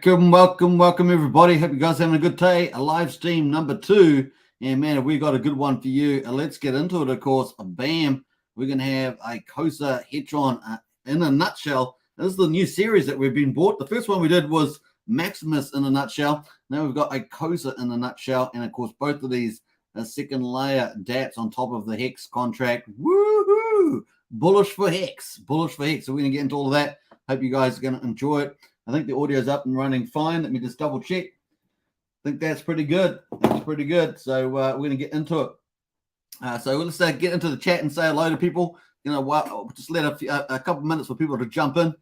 Welcome, everybody. Hope you guys are having a good day. A live stream number 2. And man, we got a good one for you. Let's get into it, of course. Bam. We're going to have Icosa Hedron in a nutshell. This is the new series that we've been bought. The first one we did was Maximus in a nutshell. Now we've got Icosa in a nutshell. And of course, both of these second layer dApps on top of the Hex contract. Woohoo! Bullish for Hex. Bullish for Hex. So we're going to get into all of that. Hope you guys are going to enjoy it. I think the audio is up and running fine. Let me just double check. I think that's pretty good. That's pretty good. So we're going to get into it. So let's get into the chat and say hello to people. You know, just let a couple minutes for people to jump in.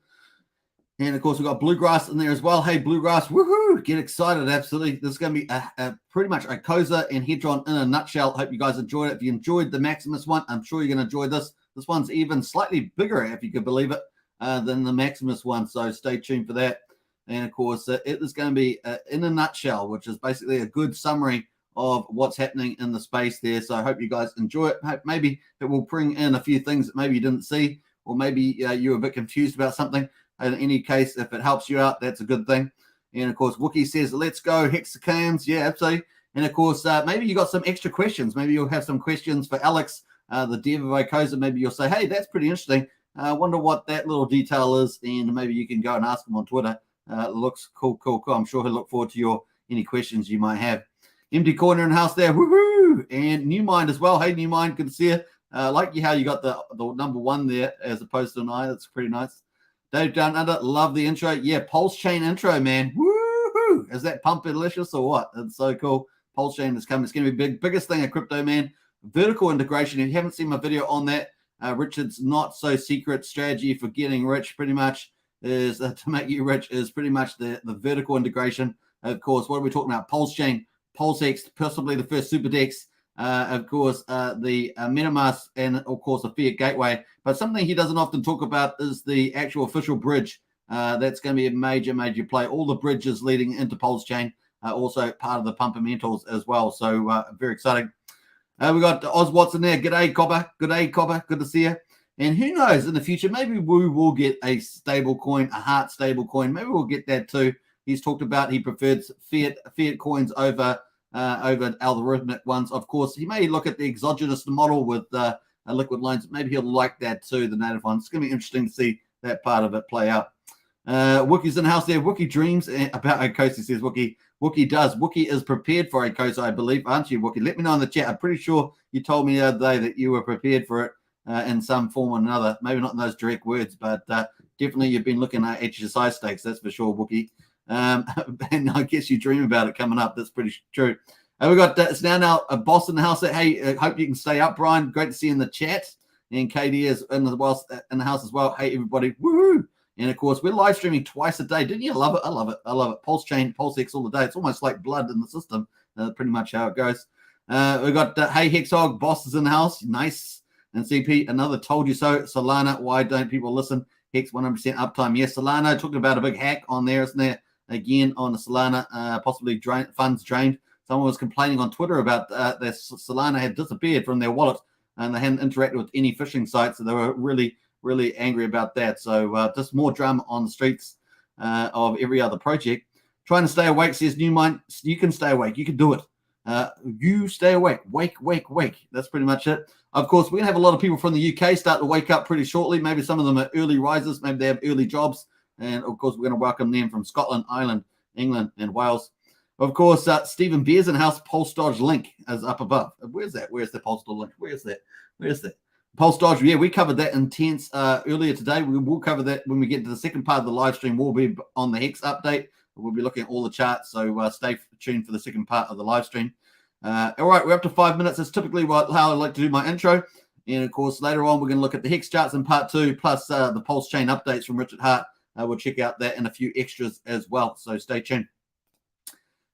And of course, we've got Bluegrass in there as well. Hey, Bluegrass, woohoo! Get excited. Absolutely. This is going to be pretty much Icosa and Hedron in a nutshell. Hope you guys enjoyed it. If you enjoyed the Maximus one, I'm sure you're going to enjoy this. This one's even slightly bigger, if you could believe it, than the Maximus one. So stay tuned for that. And of course, it is going to be in a nutshell, which is basically a good summary of what's happening in the space there. So I hope you guys enjoy it. Maybe it will bring in a few things that maybe you didn't see, or maybe you were a bit confused about something. In any case, if it helps you out, that's a good thing. And of course, Wookie says, let's go, Hexacans. Yeah, absolutely. And of course, maybe you got some extra questions. Maybe you'll have some questions for Alex, the dev of Icosa. Maybe you'll say, hey, that's pretty interesting. I wonder what that little detail is. And maybe you can go and ask him on Twitter. Looks cool. I'm sure he'll look forward to any questions you might have. Empty corner in house there, woohoo! And New Mind as well. Hey, New Mind, good to see you. Like how you got the number 1 there as opposed to an I. That's pretty nice. Dave Down Under, love the intro. Yeah, Pulsechain intro, man. Woohoo! Is that pump delicious or what? It's so cool. Pulsechain is coming. It's going to be big, biggest thing of crypto, man. Vertical integration. If you haven't seen my video on that, Richard's not so secret strategy for getting rich, pretty much. Is to make you rich is pretty much the vertical integration. Of course, what are we talking about? Pulsechain, PulseX, possibly the first super DEX, of course, the MetaMask, and of course, the fiat gateway. But something he doesn't often talk about is the actual official bridge. That's going to be a major play. All the bridges leading into Pulsechain are also part of the fundamentals as well. So very exciting. We got Oz Watson there. G'day, Copper. G'day, Copper. Good to see you. And who knows, in the future, maybe we will get a stable coin, a heart stable coin. Maybe we'll get that too. He's talked about he prefers fiat coins over algorithmic ones. Of course, he may look at the exogenous model with liquid loans. Maybe he'll like that too, the native one. It's going to be interesting to see that part of it play out. Wookie's in the house there. Wookie dreams about Icosa, says Wookie. Wookie does. Wookie is prepared for Icosa, I believe, aren't you, Wookie? Let me know in the chat. I'm pretty sure you told me the other day that you were prepared for it. In some form or another, maybe not in those direct words, but definitely you've been looking at HSI stakes, that's for sure, Wookie. And I guess you dream about it coming up. That's pretty true. We got it's now a boss in the house. Hey, hope you can stay up, Brian. Great to see you in the chat. And Katie is in the house as well. Hey, everybody, woohoo! And of course, we're live streaming twice a day. Didn't you love it? I love it. Pulsechain, PulseX all the day. It's almost like blood in the system. Pretty much how it goes. We got hey, Hexog, boss is in the house. Nice. And CP, another told you so. Solana, why don't people listen? Hex 100% uptime. Yes, Solana, talking about a big hack on there, isn't there? Again, on the Solana, possibly funds drained. Someone was complaining on Twitter about that Solana had disappeared from their wallet and they hadn't interacted with any phishing sites. So they were really angry about that. So just more drama on the streets of every other project. Trying to stay awake, says New Mind. You can stay awake. You can do it. You stay awake. Wake. That's pretty much it. Of course, we're going to have a lot of people from the UK start to wake up pretty shortly. Maybe some of them are early risers. Maybe they have early jobs. And, of course, we're going to welcome them from Scotland, Ireland, England, and Wales. Of course, Stephen Beers in house. Pulse Dodge link is up above. Where's that? Where's the Pulse Dodge link? Where's that? Pulse Dodge, yeah, we covered that intense earlier today. We will cover that when we get to the second part of the live stream. We'll be on the Hex update. We'll be looking at all the charts. So stay tuned for the second part of the live stream. All right, we're up to 5 minutes. That's typically how I like to do my intro. And, of course, later on, we're going to look at the Hex charts in part 2, plus the Pulsechain updates from Richard Hart. We'll check out that and a few extras as well. So stay tuned.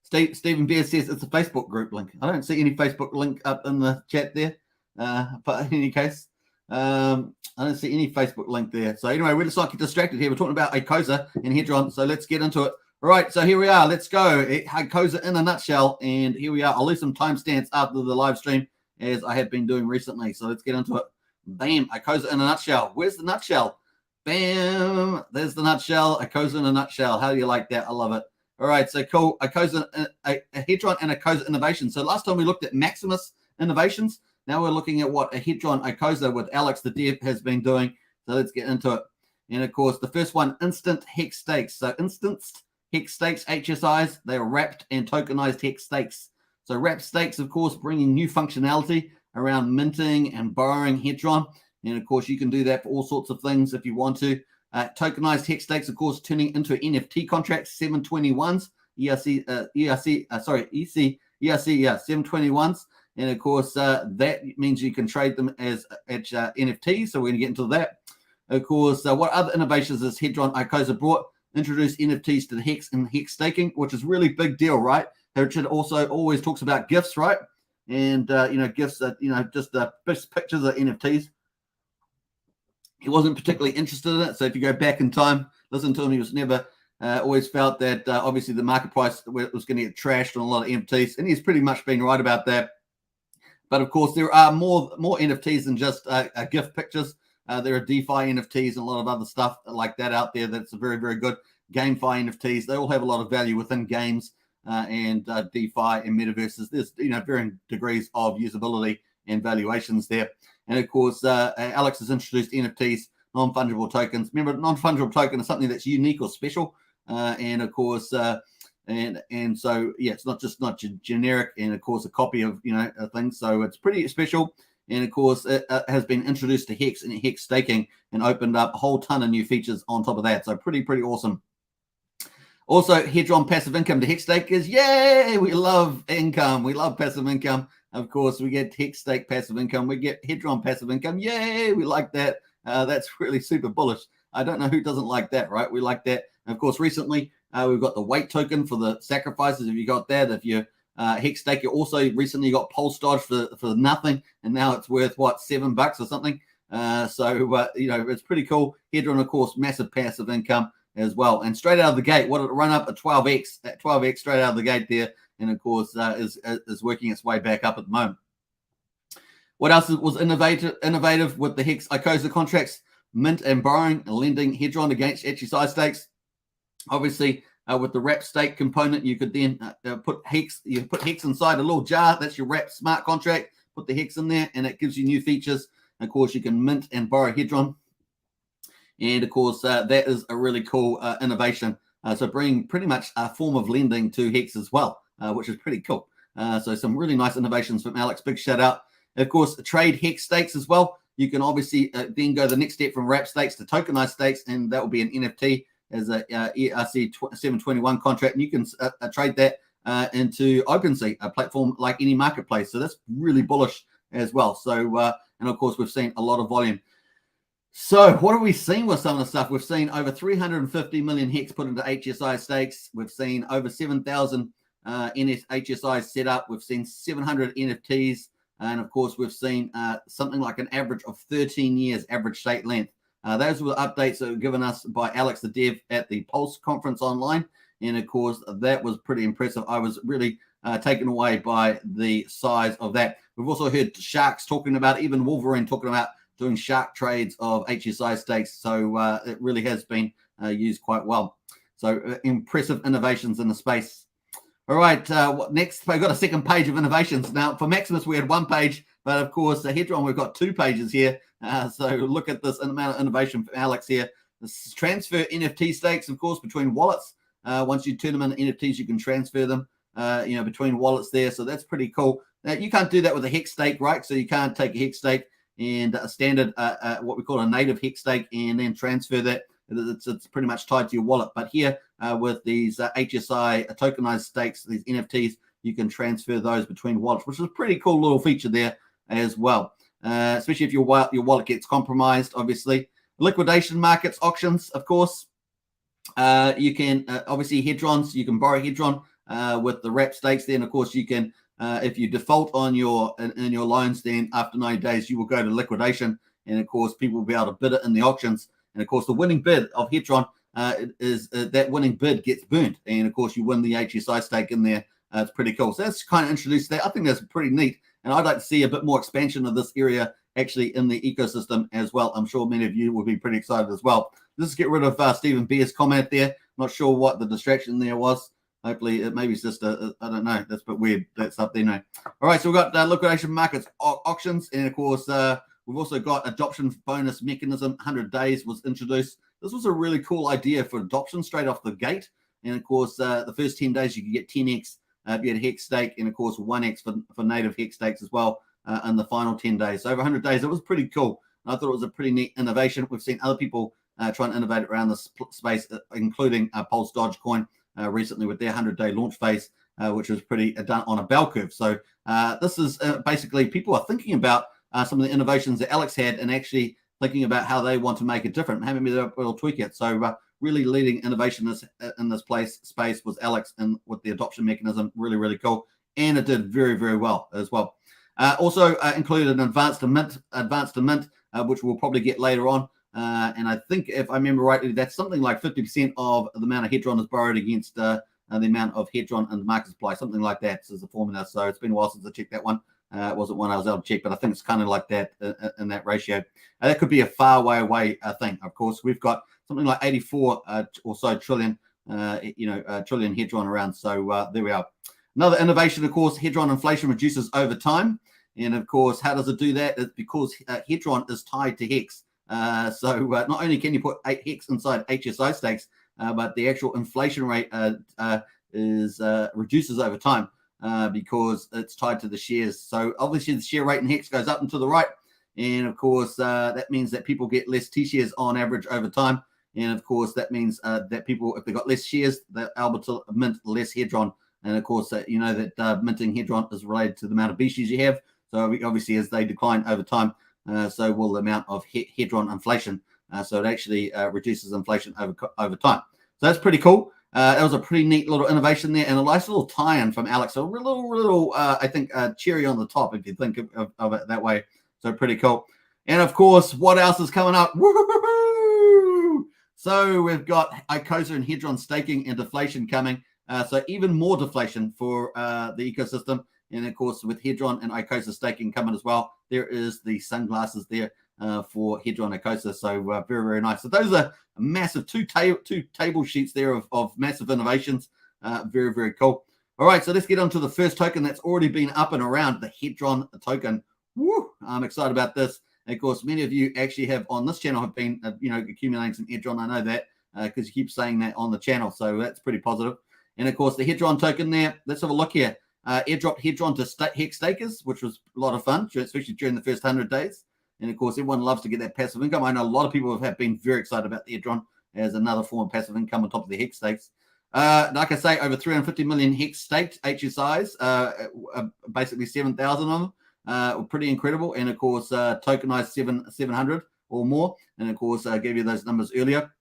Stephen Beer says it's a Facebook group link. I don't see any Facebook link up in the chat there. But in any case, I don't see any Facebook link there. So anyway, we're just not get distracted here. We're talking about Icosa and Hedron. So let's get into it. All right, so here we are. Let's go. Icosa in a nutshell. And here we are. I'll leave some timestamps after the live stream, as I have been doing recently. So let's get into it. Bam. Icosa in a nutshell. Where's the nutshell? Bam. There's the nutshell. Icosa in a nutshell. How do you like that? I love it. All right, so cool. Icosa, a Hedron and Icosa innovation. So last time we looked at Maximus innovations. Now we're looking at what a Hedron Icosa with Alex the Dev has been doing. So let's get into it. And of course, the first one, instant hex stakes. So instanced hex stakes HSIs, they are wrapped and tokenized hex stakes. So wrapped stakes, of course, bringing new functionality around minting and borrowing Hedron. And of course, you can do that for all sorts of things if you want to. Tokenized hex stakes, of course, turning into NFT contracts, 721s, ERC 721s. And of course, that means you can trade them as NFTs. So we're going to get into that. Of course, what other innovations has Hedron Icosa brought? Introduce NFTs to the Hex and Hex staking, which is really big deal, right? Richard also always talks about gifts, right? And, gifts that, just pictures of NFTs. He wasn't particularly interested in it. So if you go back in time, listen to him, he was never always felt that obviously the market price was going to get trashed on a lot of NFTs. And he's pretty much been right about that. But of course, there are more NFTs than just gift pictures. There are DeFi NFTs and a lot of other stuff like that out there that's very, very good. GameFi NFTs, they all have a lot of value within games and DeFi and metaverses. There's, varying degrees of usability and valuations there. And of course, Alex has introduced NFTs, non-fungible tokens. Remember, non-fungible token is something that's unique or special. And of course, and so, yeah, it's not generic and of course a copy of, a thing. So it's pretty special. And of course, it has been introduced to Hex and Hex staking and opened up a whole ton of new features on top of that. So pretty awesome. Also, Hedron passive income to Hex stakers. Yay! We love income. We love passive income. Of course, we get Hex stake passive income. We get Hedron passive income. Yay! We like that. That's really super bullish. I don't know who doesn't like that, right? We like that. And of course, recently, we've got the weight token for the sacrifices. If you got that, if you Hex stake, you also recently got Pulse Dodge for nothing, and now it's worth what, $7 or something. It's pretty cool. Hedron, of course, massive passive income as well. And straight out of the gate, what did it run up at 12x? At 12x straight out of the gate there, and of course is working its way back up at the moment. What else was innovative with the Hex Icosa contracts? Mint and borrowing and lending Hedron against HSI stakes. Obviously, with the wrap stake component, you could then put Hex. You put Hex inside a little jar. That's your wrap smart contract. Put the Hex in there, and it gives you new features. And of course, you can mint and borrow Hedron. And of course, that is a really cool innovation. So bringing pretty much a form of lending to Hex as well, which is pretty cool. So some really nice innovations from Alex. Big shout out. Of course, trade Hex stakes as well. You can obviously then go the next step from wrap stakes to tokenized stakes, and that will be an NFT as a ERC 721 contract. And you can trade that into OpenSea, a platform like any marketplace. So that's really bullish as well. So, and of course, we've seen a lot of volume. So what have we seen with some of the stuff? We've seen over 350 million Hex put into HSI stakes. We've seen over 7,000 HSIs set up. We've seen 700 NFTs. And of course, we've seen something like an average of 13 years average stake length. Those were updates that were given us by Alex the Dev at the Pulse conference online. And of course, that was pretty impressive. I was really taken away by the size of that. We've also heard sharks talking about, even Wolverine talking about doing shark trades of HSI stakes. So it really has been used quite well. So impressive innovations in the space. All right, what next? I've got a second page of innovations. Now, for Maximus, we had one page, but of course, Hedron, we've got 2 pages here. So look at this amount of innovation from Alex here. This is transfer NFT stakes, of course, between wallets. Once you turn them into NFTs, you can transfer them, between wallets there. So that's pretty cool. Now, you can't do that with a Hex stake, right? So you can't take a Hex stake and a standard, what we call a native Hex stake, and then transfer that. It's pretty much tied to your wallet. But here with these HSI tokenized stakes, these NFTs, you can transfer those between wallets, which is a pretty cool little feature there as well. Especially if your wallet gets compromised, obviously. Liquidation markets, auctions, of course. You can obviously Hedrons, you can borrow Hedron with the wrap stakes. Then of course you can, if you default on your loans, then after 90 days you will go to liquidation, and of course people will be able to bid it in the auctions. And of course the winning bid of Hedron is that winning bid gets burnt, and of course you win the HSI stake in there. It's pretty cool. So that's kind of introduced that. I think that's pretty neat, and I'd like to see a bit more expansion of this area actually in the ecosystem as well. I'm sure many of you will be pretty excited as well. Let's get rid of Stephen Beer's comment there. Not sure what the distraction there was. Hopefully, maybe it's just I don't know. That's a bit weird. That's up there. No. All right, so we've got liquidation markets auctions, and of course, we've also got adoption bonus mechanism. 100 days was introduced. This was a really cool idea for adoption straight off the gate. And of course, the first 10 days you can get 10x if you had Hex stake, and of course 1x for native Hex stakes as well in the final 10 days. So over 100 days, it was pretty cool. And I thought it was a pretty neat innovation. We've seen other people try and innovate around this space, including Pulse Dogecoin recently with their 100-day launch phase, which was pretty done on a bell curve. So this is basically people are thinking about some of the innovations that Alex had and actually thinking about how they want to make it different. Maybe they'll tweak it. So really leading innovation in this space was Alex, and with the adoption mechanism, really, really cool. And it did very, very well as well. Also included an advanced to mint, which we'll probably get later on. And I think if I remember rightly, that's something like 50% of the amount of Hedron is borrowed against the amount of Hedron in the market supply, something like that is the formula. So it's been a while since I checked that one. It wasn't one I was able to check, but I think it's kind of like that in that ratio. That could be a far way away thing. Of course, we've got something like 84 or so trillion, trillion Hedron around. So there we are. Another innovation, of course, Hedron inflation reduces over time. And of course, how does it do that? It's because Hedron is tied to Hex. So not only can you put Hex inside HSI stakes, but the actual inflation rate reduces over time because it's tied to the shares. So obviously the share rate in Hex goes up and to the right. And of course, that means that people get less T-shares on average over time. And of course, that means that people, if they've got less shares, they're able to mint less Hedron. And of course, you know that minting Hedron is related to the amount of B shares you have. So obviously, as they decline over time, so will the amount of Hedron inflation. So it actually reduces inflation over time. So that's pretty cool. That was a pretty neat little innovation there, and a nice little tie-in from Alex. A little I think, cherry on the top, if you think of it that way. So pretty cool. And of course, what else is coming up? Woo-hoo-hoo-hoo! So we've got Icosa and Hedron staking and deflation coming. So even more deflation for the ecosystem. And of course, with Hedron and Icosa staking coming as well, there is the sunglasses there for Hedron Icosa. So very, very nice. So those are massive two table sheets there of massive innovations. Very, very cool. All right, so let's get on to the first token that's already been up and around, the Hedron token. Woo! I'm excited about this. And of course, many of you actually have on this channel have been, accumulating some Hedron. I know that because you keep saying that on the channel. So that's pretty positive. And of course, the Hedron token there, let's have a look here. Airdrop Hedron to Hex stakers, which was a lot of fun, especially during the first 100 days. And of course, everyone loves to get that passive income. I know a lot of people have been very excited about the Hedron as another form of passive income on top of the Hex stakes. Like I say, over 350 million Hex staked HSIs, basically 7,000 of them, pretty incredible. And of course, tokenized 700 or more. And of course, I gave you those numbers earlier.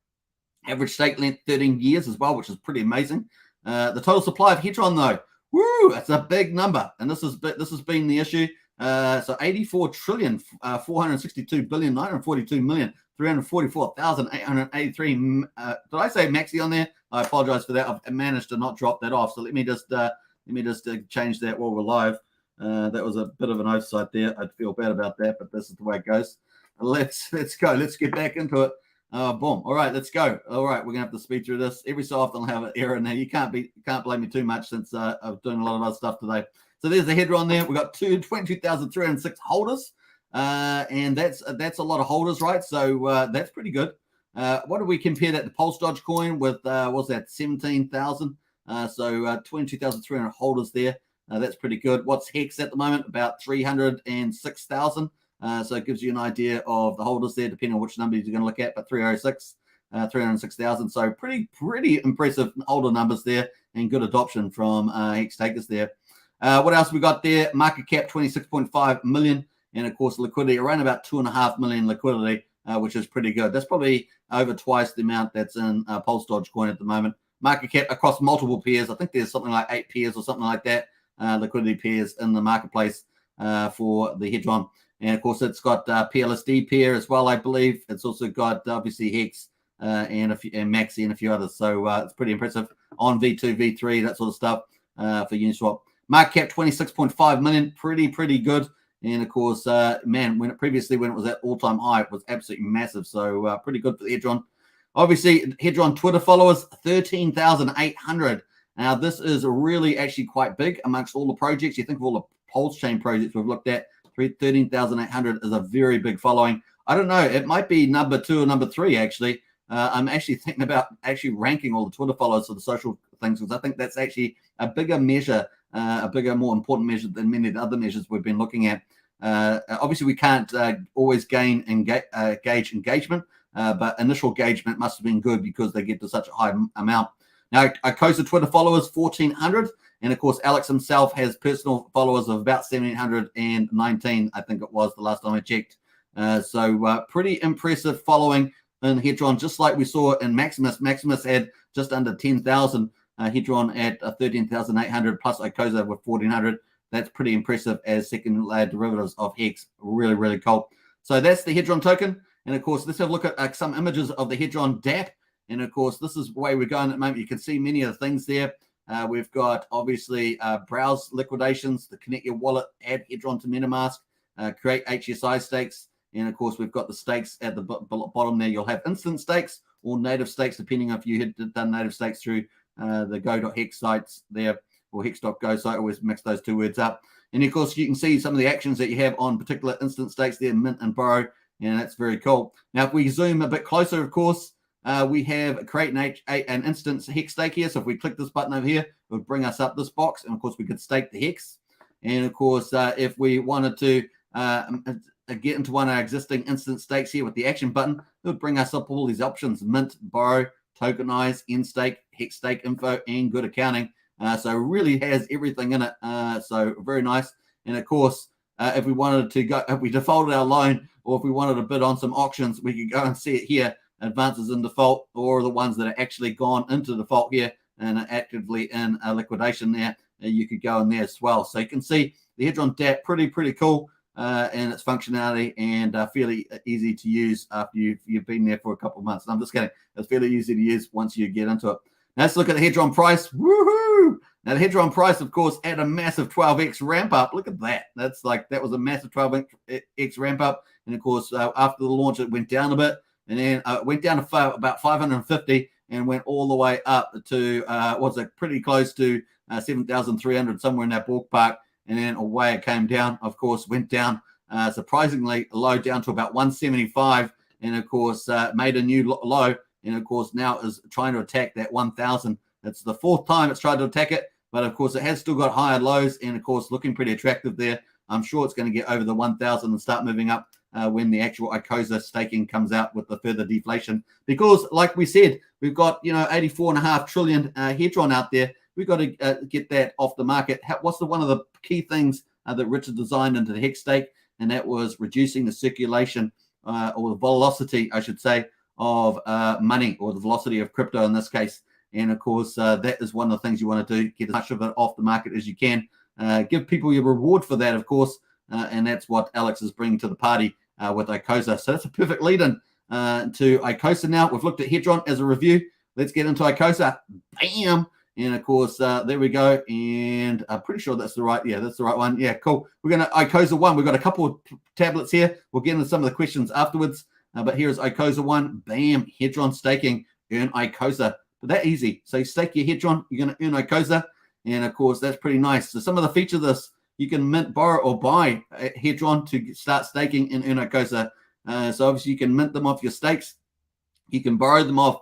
Average stake length 13 years as well, which is pretty amazing. The total supply of Hedron, though, woo, that's a big number. And this has been the issue. So 84 trillion, 462 billion, 942 million, 344,883. Did I say maxi on there? I apologize for that. I've managed to not drop that off. So let me just change that while we're live. That was a bit of an oversight there. I'd feel bad about that, but this is the way it goes. Let's go. Let's get back into it. Boom. All right, let's go. All right, we're gonna have to speed through this. Every so often I'll have an error now. You can't blame me too much since I'm doing a lot of other stuff today. So there's the Hedron there. We've got 22,306 holders, and that's a lot of holders, right? So that's pretty good. What do we compare that to Pulse Dogecoin with? What's that? 17,000. So 22,300 holders there. That's pretty good. What's Hex at the moment? About 306,000. So it gives you an idea of the holders there, depending on which number you're going to look at. But 306,000. So pretty impressive holder numbers there, and good adoption from Hex takers there. What else we got there? Market cap 26.5 million, and of course liquidity around about 2.5 million liquidity, which is pretty good. That's probably over twice the amount that's in Pulse Dogecoin at the moment. Market cap across multiple pairs. I think there's something like 8 pairs or something like that. Liquidity pairs in the marketplace for the Hedron. And of course, it's got PLSD pair as well, I believe. It's also got obviously Hex and Maxi and a few others. So it's pretty impressive on V2, V3, that sort of stuff for Uniswap. Market cap 26.5 million, pretty good. And of course, man, when it was at all-time high, it was absolutely massive. So pretty good for the Hedron. Obviously, Hedron Twitter followers 13,800. Now, this is really actually quite big amongst all the projects. You think of all the Pulsechain projects we've looked at, 13,800 is a very big following. I don't know. It might be number 2 or number 3, actually. I'm actually thinking about actually ranking all the Twitter followers for the social things, because I think that's actually a bigger measure, a bigger, more important measure than many of the other measures we've been looking at. Obviously, we can't always gauge engagement, but initial engagement must have been good because they get to such a high amount. Now, Icosa Twitter followers, 1,400. And, of course, Alex himself has personal followers of about 1,719, I think it was the last time I checked. So pretty impressive following in Hedron, just like we saw in Maximus. Maximus had just under 10,000. Hedron at 13,800 plus Icosa with 1,400. That's pretty impressive as second layer derivatives of Hex. Really, really cool. So that's the Hedron token. And, of course, let's have a look at some images of the Hedron DApp. And, of course, this is the way we're going at the moment. You can see many of the things there. We've got, obviously, browse liquidations, to connect your wallet, add Hedron to MetaMask, create HSI stakes. And, of course, we've got the stakes at the bottom there. You'll have instant stakes or native stakes, depending on if you had done native stakes through the go.hex sites there, or hex.go site. Always mix those two words up. And, of course, you can see some of the actions that you have on particular instant stakes there, mint and borrow. And that's very cool. Now, if we zoom a bit closer, of course, we have create an instant hex stake here. So if we click this button over here, it would bring us up this box. And, of course, we could stake the hex. And, of course, if we wanted to get into one of our existing instant stakes here with the action button, it would bring us up all these options: mint, borrow, tokenize, end stake, hex stake info, and good accounting. So it really has everything in it. So very nice. And, of course, if we wanted to go, if we defaulted our loan, or if we wanted to bid on some auctions, we could go and see it here, advances in default, or the ones that are actually gone into default here and are actively in liquidation there. You could go in there as well. So you can see the Hedron DApp, pretty cool. And its functionality, and fairly easy to use after you've been there for a couple of months. And I'm just kidding. It's fairly easy to use once you get into it. Now let's look at the Hedron price. Woohoo! Now the Hedron price, of course, had a massive 12x ramp up. Look at that. That was a massive 12x ramp up. And of course, after the launch, it went down a bit, and then it went down to about 550 and went all the way up to pretty close to 7,300, somewhere in that ballpark. And then away it came down, of course, went down surprisingly low, down to about 175, and of course made a new low, and of course now is trying to attack that 1,000. It's the 4th time it's tried to attack it, but of course it has still got higher lows, and of course looking pretty attractive there. I'm sure it's going to get over the 1,000 and start moving up when the actual Icosa staking comes out with the further deflation, because like we said, we've got 84.5 trillion Hedron out there. We've got to get that off the market. What's one of the key things that Richard designed into the Hex stake? And that was reducing the circulation or the velocity, I should say, of money, or the velocity of crypto in this case. And, of course, that is one of the things you want to do, get as much of it off the market as you can. Give people your reward for that, of course, and that's what Alex is bringing to the party with Icosa. So that's a perfect lead-in to Icosa now. We've looked at Hedron as a review. Let's get into Icosa. Bam! And, of course, there we go. And I'm pretty sure that's the right. Yeah, that's the right one. Yeah, cool. We're going to Icosa 1. We've got a couple of tablets here. We'll get into some of the questions afterwards. But here's Icosa 1. Bam. Hedron staking. Earn Icosa. But that easy. So you stake your Hedron. You're going to earn Icosa. And, of course, that's pretty nice. So some of the features of this, you can mint, borrow, or buy Hedron to start staking and earn Icosa. So, obviously, you can mint them off your stakes. You can borrow them off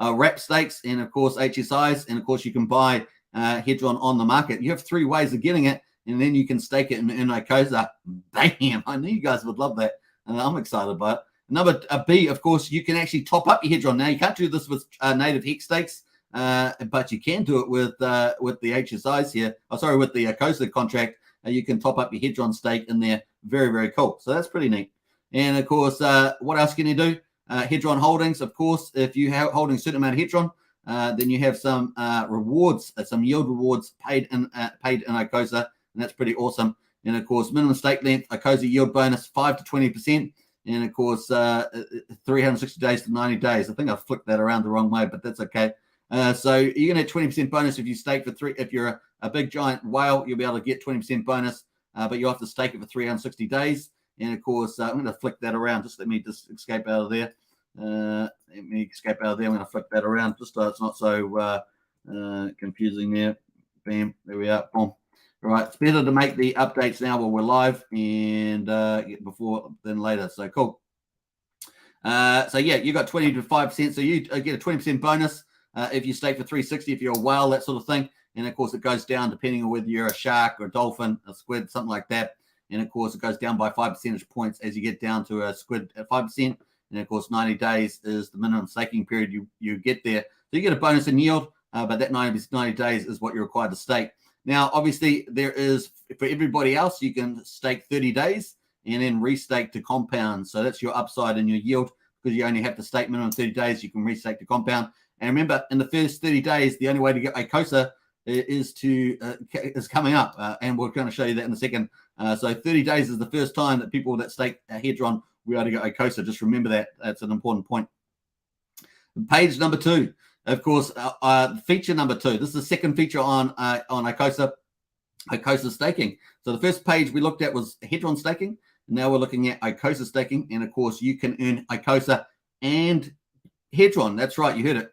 wrap stakes, and of course HSIs, and of course you can buy Hedron on the market. You have 3 ways of getting it, and then you can stake it in Icosa. Bam! I knew you guys would love that, and I'm excited about it. Number B, of course, you can actually top up your Hedron. Now you can't do this with native Hex stakes, but you can do it with the HSIs here. With the Icosa contract. You can top up your Hedron stake in there. Very cool. So that's pretty neat. And of course, what else can you do? Hedron holdings, of course. If you have holding a certain amount of Hedron, then you have some rewards, some yield rewards paid in Icosa, and that's pretty awesome. And of course, minimum stake length, Icosa yield bonus 5 to 20%, and of course 360 days to 90 days. I think I flicked that around the wrong way, but that's okay. So you're gonna have 20% bonus if you stake for 3. If you're a big giant whale, you'll be able to get 20% bonus, but you have to stake it for 360 days. And of course, I'm going to flick that around. Let me escape out of there. I'm going to flick that around just so it's not so Confusing there. Bam, there we are. Boom. All right, it's better to make the updates now while we're live and before than later. So cool. So yeah, you got 25%. So you get a 20% bonus if you stake for 360, if you're a whale, that sort of thing. And of course, it goes down depending on whether you're a shark or a dolphin, a squid, something like that. And of course, it goes down by 5 percentage points as you get down to a squid at 5%. And of course, 90 days is the minimum staking period you get there. So you get a bonus in yield, but that 90 days is what you're required to stake. Now, obviously, there is, for everybody else, you can stake 30 days and then restake to compound. So that's your upside in your yield, because you only have to stake minimum 30 days. You can restake to compound. And remember, in the first 30 days, the only way to get Icosa is coming up. And we're going to show you that in a second. So 30 days is the first time that people that stake Hedron, we are to get Icosa. Just remember that. That's an important point. Page number 2. Of course, feature number 2. This is the second feature on Icosa staking. So the first page we looked at was Hedron staking. Now we're looking at Icosa staking. And of course, you can earn Icosa and Hedron. That's right, you heard it.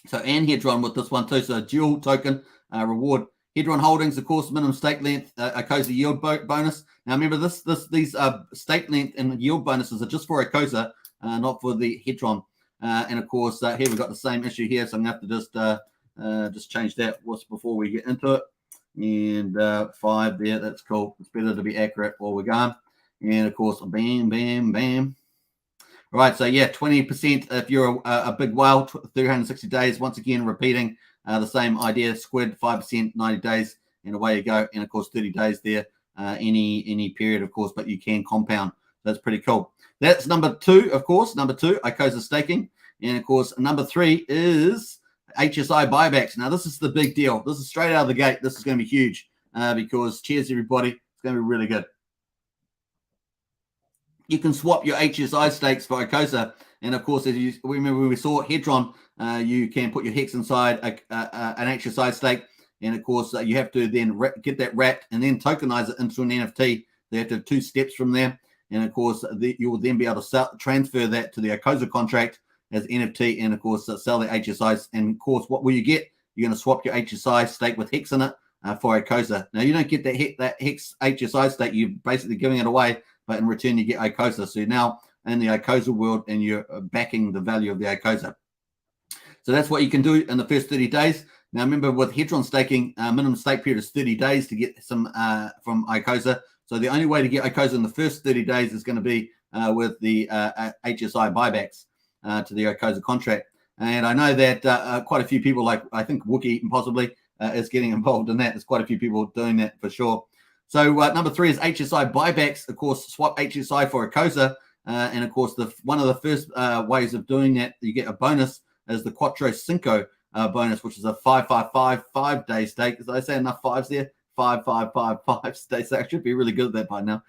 So and Hedron with this one too. So dual token reward. Hedron holdings, of course, minimum stake length, Icosa yield bonus. Now remember, these stake length and yield bonuses are just for Icosa, not for the Hedron. And of course, here we've got the same issue here, so I'm going to have to just change that before we get into it. And 5 there, that's cool. It's better to be accurate while we're going. And of course, bam, bam, bam. All right, so yeah, 20% if you're a big whale, 360 days. Once again, repeating the same idea. Squid, 5%, 90 days, and away you go. And of course, 30 days there, any period, of course, but you can compound. That's pretty cool. That's number 2, of course. Number 2, Icosa staking. And of course, number 3 is HSI buybacks. Now, this is the big deal. This is straight out of the gate. This is going to be huge because, cheers, everybody. It's going to be really good. You can swap your HSI stakes for Icosa. And of course, as you remember, when we saw Hedron, you can put your Hex inside an HSI stake. And of course, you have to then get that wrapped and then tokenize it into an NFT. They have to have 2 steps from there. And of course, you will then be able to transfer that to the Icosa contract as NFT, and of course, sell the HSIs. And of course, what will you get? You're going to swap your HSI stake with Hex in it for Icosa. Now, you don't get that Hex HSI stake. You're basically giving it away, but in return, you get Icosa. So you're now in the Icosa world, and you're backing the value of the Icosa. So that's what you can do in the first 30 days. Now, remember, with Hedron staking, minimum stake period is 30 days to get some from Icosa. So the only way to get Icosa in the first 30 days is going to be with the HSI buybacks to the Icosa contract. And I know that quite a few people, like I think Wookie possibly, is getting involved in that. There's quite a few people doing that for sure. So number 3 is HSI buybacks. Of course, swap HSI for Icosa. And of course, one of the first ways of doing that, you get a bonus, is the Quattro Cinco bonus, which is a 5-5-5-5-day stake. Did I say enough 5s there? 5-5-5-5 stakes. I should be really good at that by now.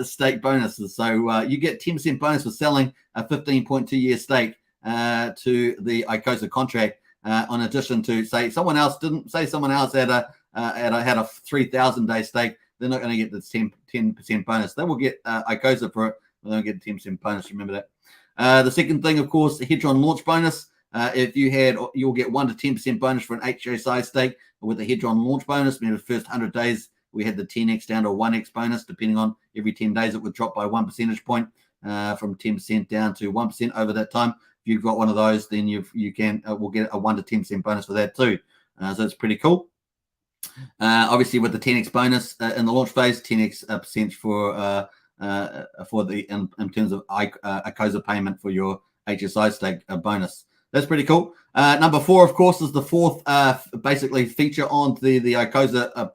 Stake bonuses. So you get 10% bonus for selling a 15.2-year stake to the Icosa contract. On addition to someone else had a 3,000-day stake. They're not going to get this 10% bonus. They will get Icosa for it. They don't get 10% bonus. Remember that. The second thing, of course, the Hedron launch bonus. If you'll get 1 to 10% bonus for an HSI stake with the Hedron launch bonus. Maybe the first 100 days, we had the 10x down to 1x bonus. Depending on every 10 days, it would drop by 1 percentage point from 10% down to 1% over that time. If you've got one of those, then we'll get a 1 to 10% bonus for that too. So it's pretty cool. Obviously, with the 10x bonus in the launch phase, 10x percent for in terms of Icosa payment for your HSI stake bonus. That's pretty cool. Number 4, of course, is the fourth basically feature on the Icosa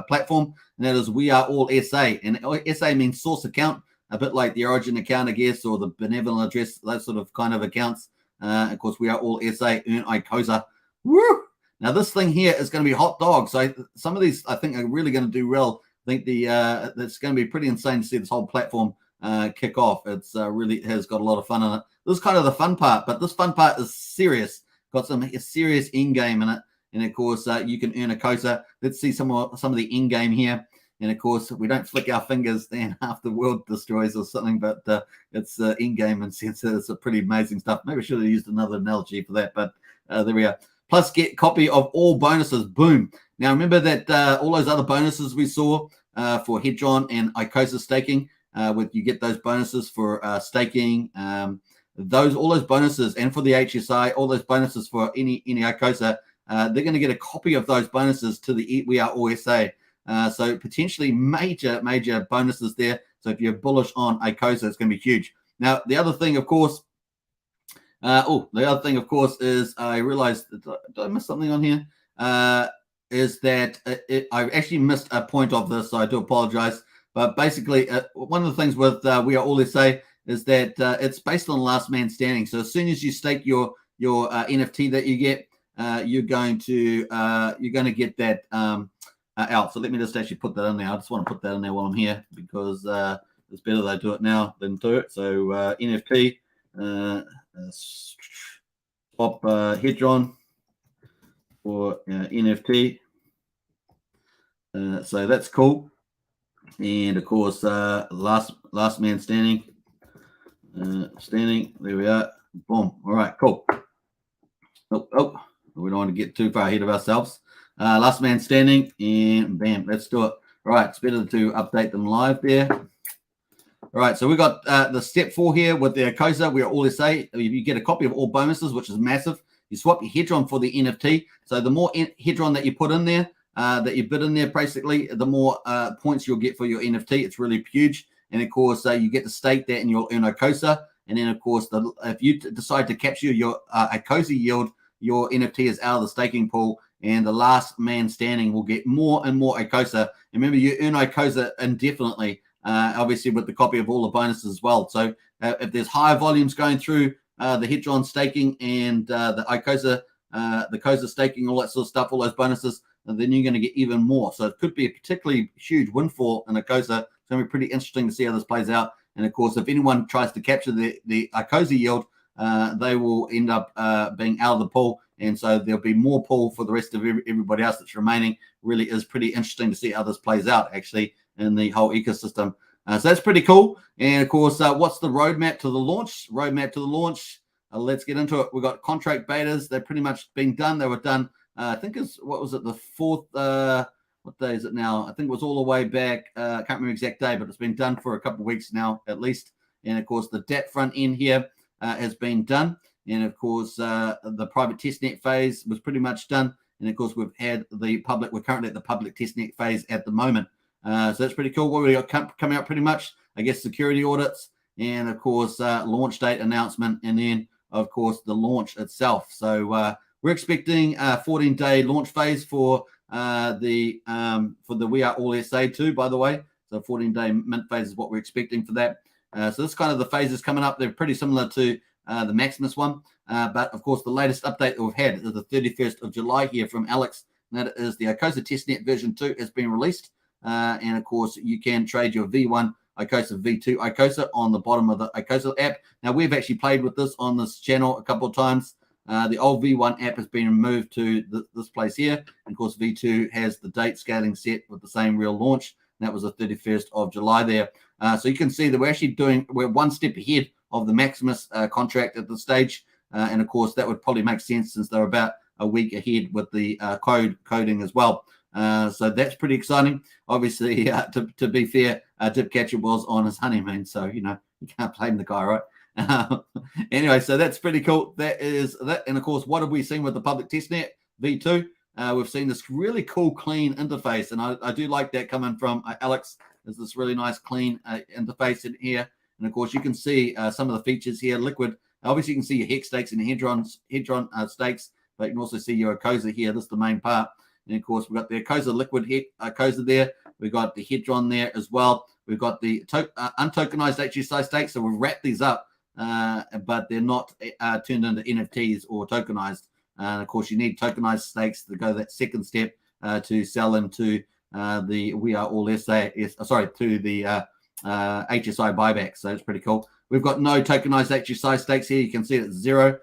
platform, and that is We Are All SA. And SA means source account, a bit like the Origin account, I guess, or the benevolent address, those sort of kind of accounts. Of course, We Are All SA, earn Icosa. Woo! Now, this thing here is going to be hot dog. So some of these, I think, are really going to do well. I think it's going to be pretty insane to see this whole platform kick off. It's really has got a lot of fun in it. This is kind of the fun part, but this fun part is serious. Got some serious in-game in it. And of course, you can earn Icosa. Let's see some of the in-game here. And of course, we don't flick our fingers, then half the world destroys or something, but it's in-game and sense it's a pretty amazing stuff. Maybe I should have used another analogy for that, but there we are. plus get copy of all bonuses. Boom. Now remember that all those other bonuses we saw for Hedron and Icosa staking, with you get those bonuses for staking, all those bonuses, and for the HSI, all those bonuses for any Icosa, they're going to get a copy of those bonuses to the We Are All SA. So potentially major bonuses there. So if you're bullish on Icosa, it's going to be huge. Now the other thing, of course, is I realized, did I miss something on here? Is that I actually missed a point of this, so I do apologize. But basically, one of the things with We Are All SA is that it's based on last man standing. So as soon as you stake your NFT that you get, you're going to get that out. So let me just actually put that in there. I just want to put that in there while I'm here, because it's better they do it now than do it. So NFT, swap Hedron for NFT. So that's cool. And of course, last man standing. Standing. There we are. Boom. All right. Cool. Oh, we don't want to get too far ahead of ourselves. Last man standing, and bam, let's do it. All right. It's better to update them live there. All right. So we got the step 4 here with the Icosa. We Are All SA. You get a copy of all bonuses, which is massive. You swap your Hedron for the NFT. So the more Hedron that you put in there, that you bid in there, basically, the more points you'll get for your NFT. It's really huge. And of course, you get to stake that and you'll earn Icosa. And then, of course, if you decide to capture your Icosa yield, your NFT is out of the staking pool, and the last man standing will get more and more Icosa. And remember, you earn Icosa indefinitely, obviously with the copy of all the bonuses as well. So if there's higher volumes going through the Hedron staking and the Icosa, the Icosa staking, all that sort of stuff, all those bonuses, and then you're going to get even more. So it could be a particularly huge windfall in Icosa. It's going to be pretty interesting to see how this plays out. And of course, if anyone tries to capture the Icosa yield, they will end up being out of the pool. And so there'll be more pool for the rest of everybody else that's remaining. Really is pretty interesting to see how this plays out, actually, in the whole ecosystem. So that's pretty cool. And of course, what's the roadmap to the launch? Let's get into it. We've got contract betas. They've pretty much been done. They were done, I think it's, what was it, the 4th, what day is it now? I think it was all the way back. I can't remember the exact day, but it's been done for a couple of weeks now, at least. And of course, the DApp front end here has been done. And of course, the private testnet phase was pretty much done. And of course, we're currently at the public testnet phase at the moment. So that's pretty cool. What we got coming out pretty much, I guess, security audits, and of course, launch date announcement, and then of course the launch itself. So we're expecting a 14-day launch phase for the We Are All SA too, by the way. So 14-day mint phase is what we're expecting for that. So this kind of the phases coming up. They're pretty similar to the Maximus one. But of course, the latest update that we've had is the 31st of July here from Alex. And that is the Icosa testnet version 2 has been released. And of course, you can trade your V1 Icosa, V2 Icosa on the bottom of the Icosa app. Now, we've actually played with this on this channel a couple of times. The old V1 app has been moved to this place here. And of course, V2 has the date scaling set with the same real launch. And that was the 31st of July there. So you can see that we're one step ahead of the Maximus contract at this stage. And of course, that would probably make sense since they're about a week ahead with the coding as well. So that's pretty exciting. Obviously, to be fair, Dipcatcher was on his honeymoon, so you can't blame the guy, right? Anyway, so that's pretty cool. That is that. And of course, what have we seen with the public testnet V2? We've seen this really cool, clean interface, and I do like that coming from Alex. There's this really nice, clean interface in here, and of course, you can see some of the features here. Liquid. Obviously, you can see your Hex stakes and Hedron stakes, but you can also see your Icosa here. This is the main part. And of course, we've got the Icosa liquid Icosa there. We've got the Hedron there as well. We've got the untokenized HSI stakes. So we've wrapped these up, but they're not turned into NFTs or tokenized. And of course, you need tokenized stakes to go that second step to sell them to the We Are All SA, to the HSI buyback. So it's pretty cool. We've got no tokenized HSI stakes here. You can see it's 0.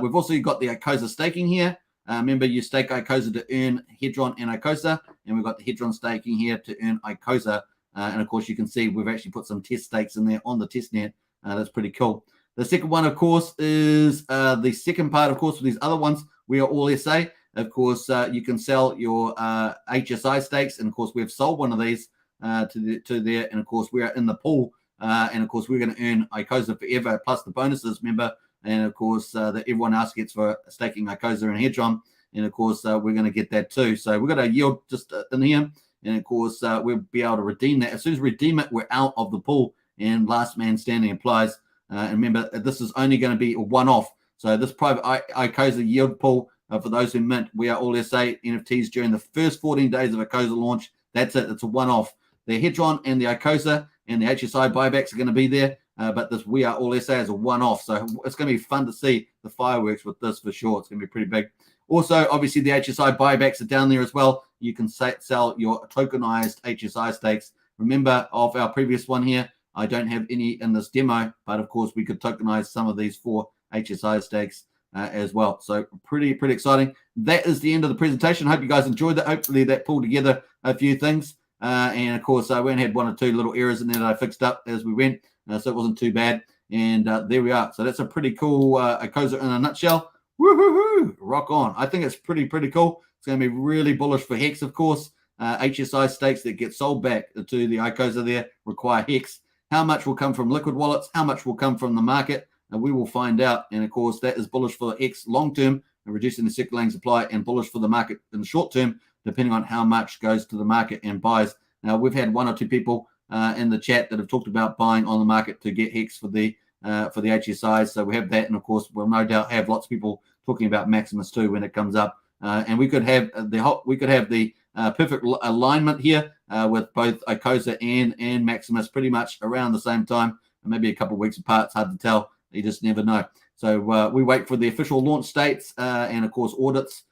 We've also got the Icosa staking here. Remember, you stake Icosa to earn Hedron and Icosa, and we've got the Hedron staking here to earn Icosa. And of course, you can see we've actually put some test stakes in there on the testnet. That's pretty cool. The second one, of course, is the second part, of course, for these other ones. we are all SA. Of course, you can sell your HSI stakes, and of course, we've sold one of these to there, and of course, we are in the pool, and of course, we're going to earn Icosa forever plus the bonuses, remember, and of course, that everyone else gets for staking Icosa and Hedron, and of course, we're going to get that too. So we've got a yield just in here, and of course, we'll be able to redeem that. As soon as we redeem it, we're out of the pool, and last man standing applies. And remember, this is only going to be a one-off. So this private Icosa yield pool, for those who mint, we are all SA NFTs during the first 14 days of Icosa launch. That's it. It's a one-off. The Hedron and the Icosa and the HSI buybacks are going to be there, but this we are all SA as a one-off. So it's going to be fun to see the fireworks with this for sure. It's going to be pretty big. Also, obviously, the HSI buybacks are down there as well. You can sell your tokenized HSI stakes. Remember, of our previous one here, I don't have any in this demo, but of course, we could tokenize some of these 4 HSI stakes as well. So pretty exciting. That is the end of the presentation. Hope you guys enjoyed that. Hopefully that pulled together a few things. And of course, I went and had 1 or 2 little errors in there that I fixed up as we went. So it wasn't too bad. And there we are. So that's a pretty cool Icosa in a nutshell. Woohoo! Rock on. I think it's pretty cool. It's going to be really bullish for Hex, of course. HSI stakes that get sold back to the Icosa there require Hex. How much will come from liquid wallets? How much will come from the market? And we will find out. And of course, that is bullish for X long term and reducing the circulating supply, and bullish for the market in the short term, depending on how much goes to the market and buys. Now, we've had 1 or 2 people in the chat that have talked about buying on the market to get Hex for the HSI. So we have that. And of course, we'll no doubt have lots of people talking about Maximus too when it comes up. And we could have the perfect alignment here with both Icosa and Maximus pretty much around the same time, maybe a couple of weeks apart. It's hard to tell. You just never know. So we wait for the official launch dates and, of course, audits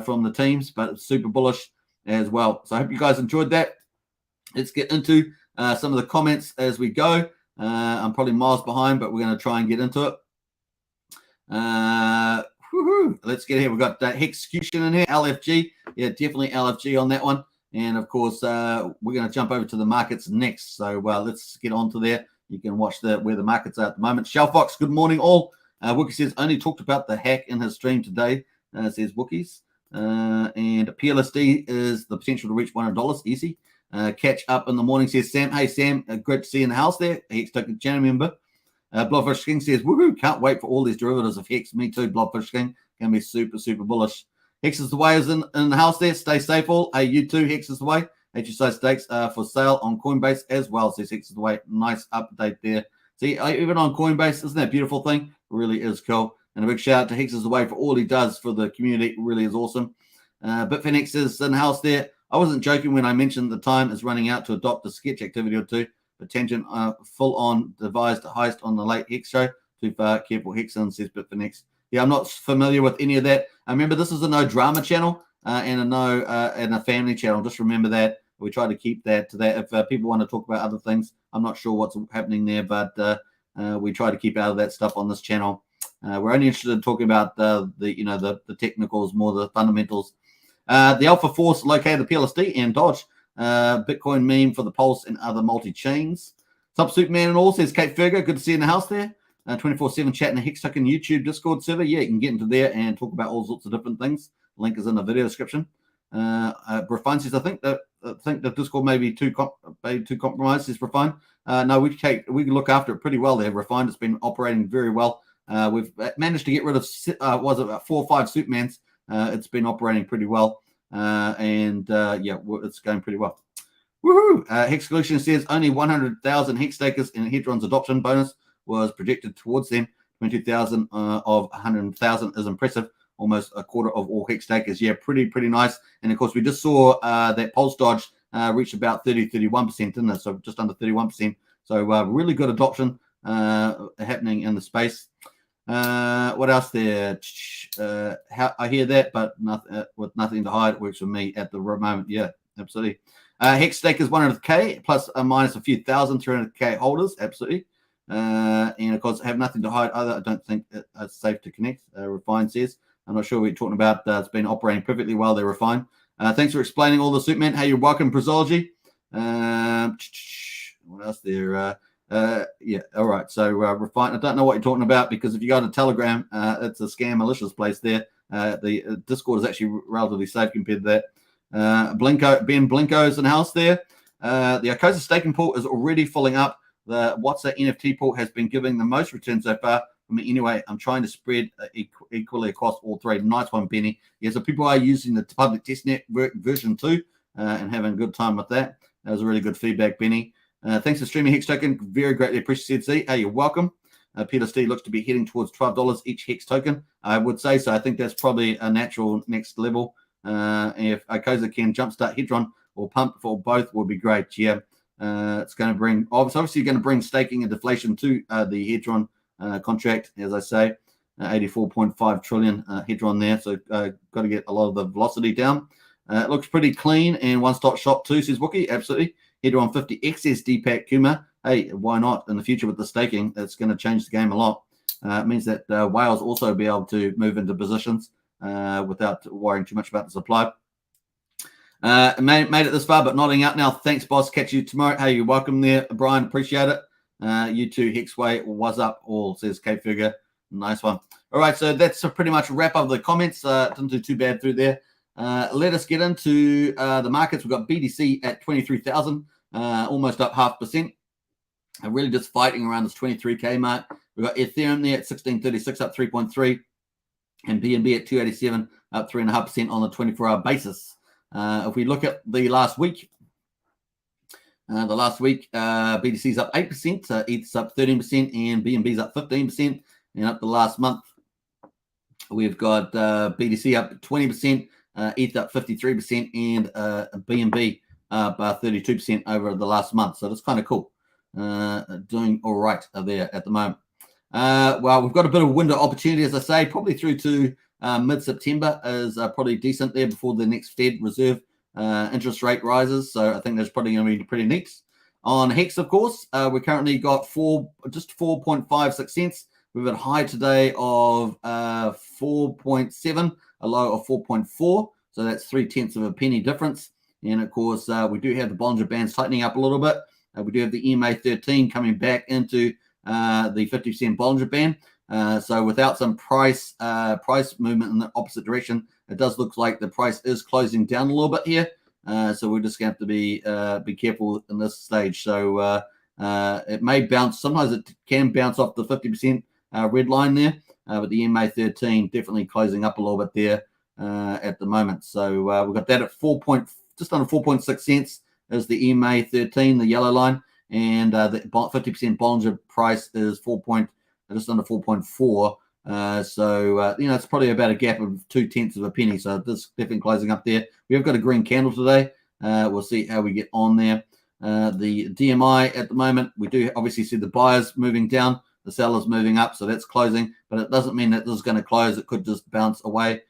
from the teams, but it's super bullish as well. So I hope you guys enjoyed that. Let's get into some of the comments as we go. I'm probably miles behind, but we're going to try and get into it. Let's get here. We've got Hexecution in here, LFG. Yeah, definitely LFG on that one. And, of course, we're going to jump over to the markets next. So let's get on to there. You can watch where the markets are at the moment. Shellfox, good morning, all. Wookie says, only talked about the hack in his stream today, says Wookies. And PLSD is the potential to reach $100, easy. Catch up in the morning, says Sam. Hey, Sam, great to see you in the house there. Hex Token channel member. Blobfish King says, woohoo, can't wait for all these derivatives of Hex. Me too, Blobfish King. Going to be super bullish. Hex is the way is in the house there. Stay safe, all. Hey, you too, Hex is the way. HSI stakes for sale on Coinbase as well. Says Hex is the way. Nice update there. See, even on Coinbase, isn't that a beautiful thing? It really is cool. And a big shout out to Hex is the way for all he does for the community. It really is awesome. Bitfinex is in the house there. I wasn't joking when I mentioned the time is running out to adopt a sketch activity or 2. But Tangent full on devised the heist on the late Hex show. Too far, careful Hexon, says Bitfinex. Yeah, I'm not familiar with any of that. I remember this is a no drama channel and a family channel. Just remember that. We try to keep that to that. If people want to talk about other things, I'm not sure what's happening there, but we try to keep out of that stuff on this channel. We're only interested in talking about the technicals, more the fundamentals. The Alpha Force located the PLSD and Dodge. Bitcoin meme for the Pulse and other multi-chains. Subsuit Man and all, says Kate Fergo. Good to see you in the house there. 24/7 chat in the Hex Token YouTube Discord server. Yeah, you can get into there and talk about all sorts of different things. Link is in the video description. Refine says, I think the Discord may be too compromised, says Refine. No, we can look after it pretty well there. Refine, it's been operating very well. We've managed to get rid of, about 4 or 5 Supermans. It's been operating pretty well. Yeah, it's going pretty well. Woohoo! Hexecution says only 100,000 Hex stakers in Hedron's adoption bonus was projected towards them. 22,000 of 100,000 is impressive. Almost a quarter of all Hex stakers. Yeah, pretty nice. And of course, we just saw that Pulse Dodge reached about 31%, didn't it? So just under 31%. So really good adoption happening in the space. What else there? I hear that, but with nothing to hide, it works for me at the moment. Yeah, absolutely. Hex stakers 100K plus or minus a few thousand 300K holders. Absolutely. And of course, have nothing to hide either. I don't think it's safe to connect. Refine says. I'm not sure what you're talking about. It's been operating perfectly well there, Refine. Thanks for explaining all the Superman. Hey, you're welcome, Prisology. What else there? Yeah, all right. So Refine, I don't know what you're talking about because if you go to Telegram, it's a scam malicious place there. The Discord is actually relatively safe compared to that. Blinko's in the house there. The Icosa staking pool is already filling up. The What's That NFT pool has been giving the most return so far. I mean, anyway, I'm trying to spread equally across all three. Nice one, Benny. Yeah, so people are using the public testnet version 2 and having a good time with that. That was really good feedback, Benny. Thanks for streaming Hex Token. Very greatly appreciated. Hey, you're welcome. PUSD looks to be heading towards $12 each Hex token. I would say so. I think that's probably a natural next level. If Icosa can jumpstart Hedron or pump for both, would be great. Yeah, it's going to bring, obviously going to bring staking and deflation to the Hedron contract, as I say. 84.5 trillion Hedron there, so got to get a lot of the velocity down. It looks pretty clean and one-stop shop too, says Wookie. Absolutely. Hedron 50 XS Deepak Kuma. Hey, why not? In the future with the staking, it's going to change the game a lot. It means that whales also be able to move into positions without worrying too much about the supply. Made it this far, but nodding out now. Thanks, boss. Catch you tomorrow. Hey, you're welcome there, Brian. Appreciate it. You too, Hexway. What's up? All says K Figure. Nice one. All right, so that's pretty much a wrap up of the comments. Didn't do too bad through there. Let us get into the markets. We've got BTC at 23,000, almost up 0.5%. Really just fighting around this 23K mark. We've got Ethereum there at 1636, up 3.3, and BNB at 287, up 3.5% on the 24-hour basis. If we look at the last week, BTC's up 8%, ETH's up 13%, and BNB's up 15%. And up the last month, we've got BTC up 20%, ETH up 53%, and BNB up 32% over the last month. So that's kind of cool. Doing all right there at the moment. Well, we've got a bit of window opportunity, as I say, probably through to mid-September is probably decent there before the next Fed Reserve interest rate rises. So I think that's probably going to be pretty neat. On Hex, of course, we currently got just 4.56 cents. We've got a high today of 4.7, a low of 4.4. So that's 0.3 of a penny difference. And of course, we do have the Bollinger Bands tightening up a little bit. We do have the EMA 13 coming back into the 50% Bollinger Band. So without some price movement in the opposite direction, it does look like the price is closing down a little bit here. So we're just going to have to be careful in this stage. So it may bounce. Sometimes it can bounce off the 50% red line there, but the EMA 13 definitely closing up a little bit there at the moment. So we've got that at just under 4.6 cents is the EMA 13, the yellow line, and the 50% Bollinger price is just under 4.4. So it's probably about a gap of 0.2 of a penny. So this definitely closing up there. We have got a green candle today. We'll see how we get on there. The DMI at the moment, we do obviously see the buyers moving down, the sellers moving up, so that's closing, but it doesn't mean that this is going to close. It could just bounce away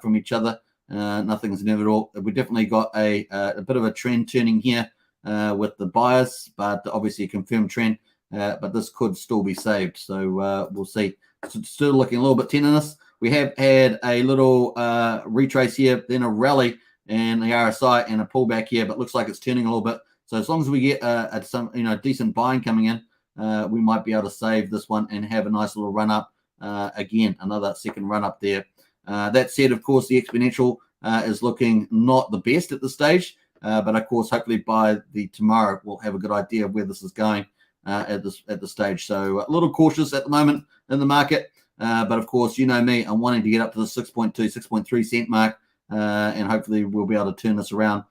from each other. Nothing's inevitable. We definitely got a bit of a trend turning here with the buyers, but obviously a confirmed trend, but this could still be saved. So we'll see. Still looking a little bit tendinous. We have had a little retrace here, then a rally and the RSI and a pullback here, but looks like it's turning a little bit. So as long as we get some decent buying coming in, we might be able to save this one and have a nice little run up again, another second run up there. That said, of course, the exponential is looking not the best at this stage, but of course, hopefully by tomorrow we'll have a good idea of where this is going at the stage. So a little cautious at the moment in the market, but of course, you know me, I'm wanting to get up to the 6.2, 6.3 cent mark, and hopefully we'll be able to turn this around.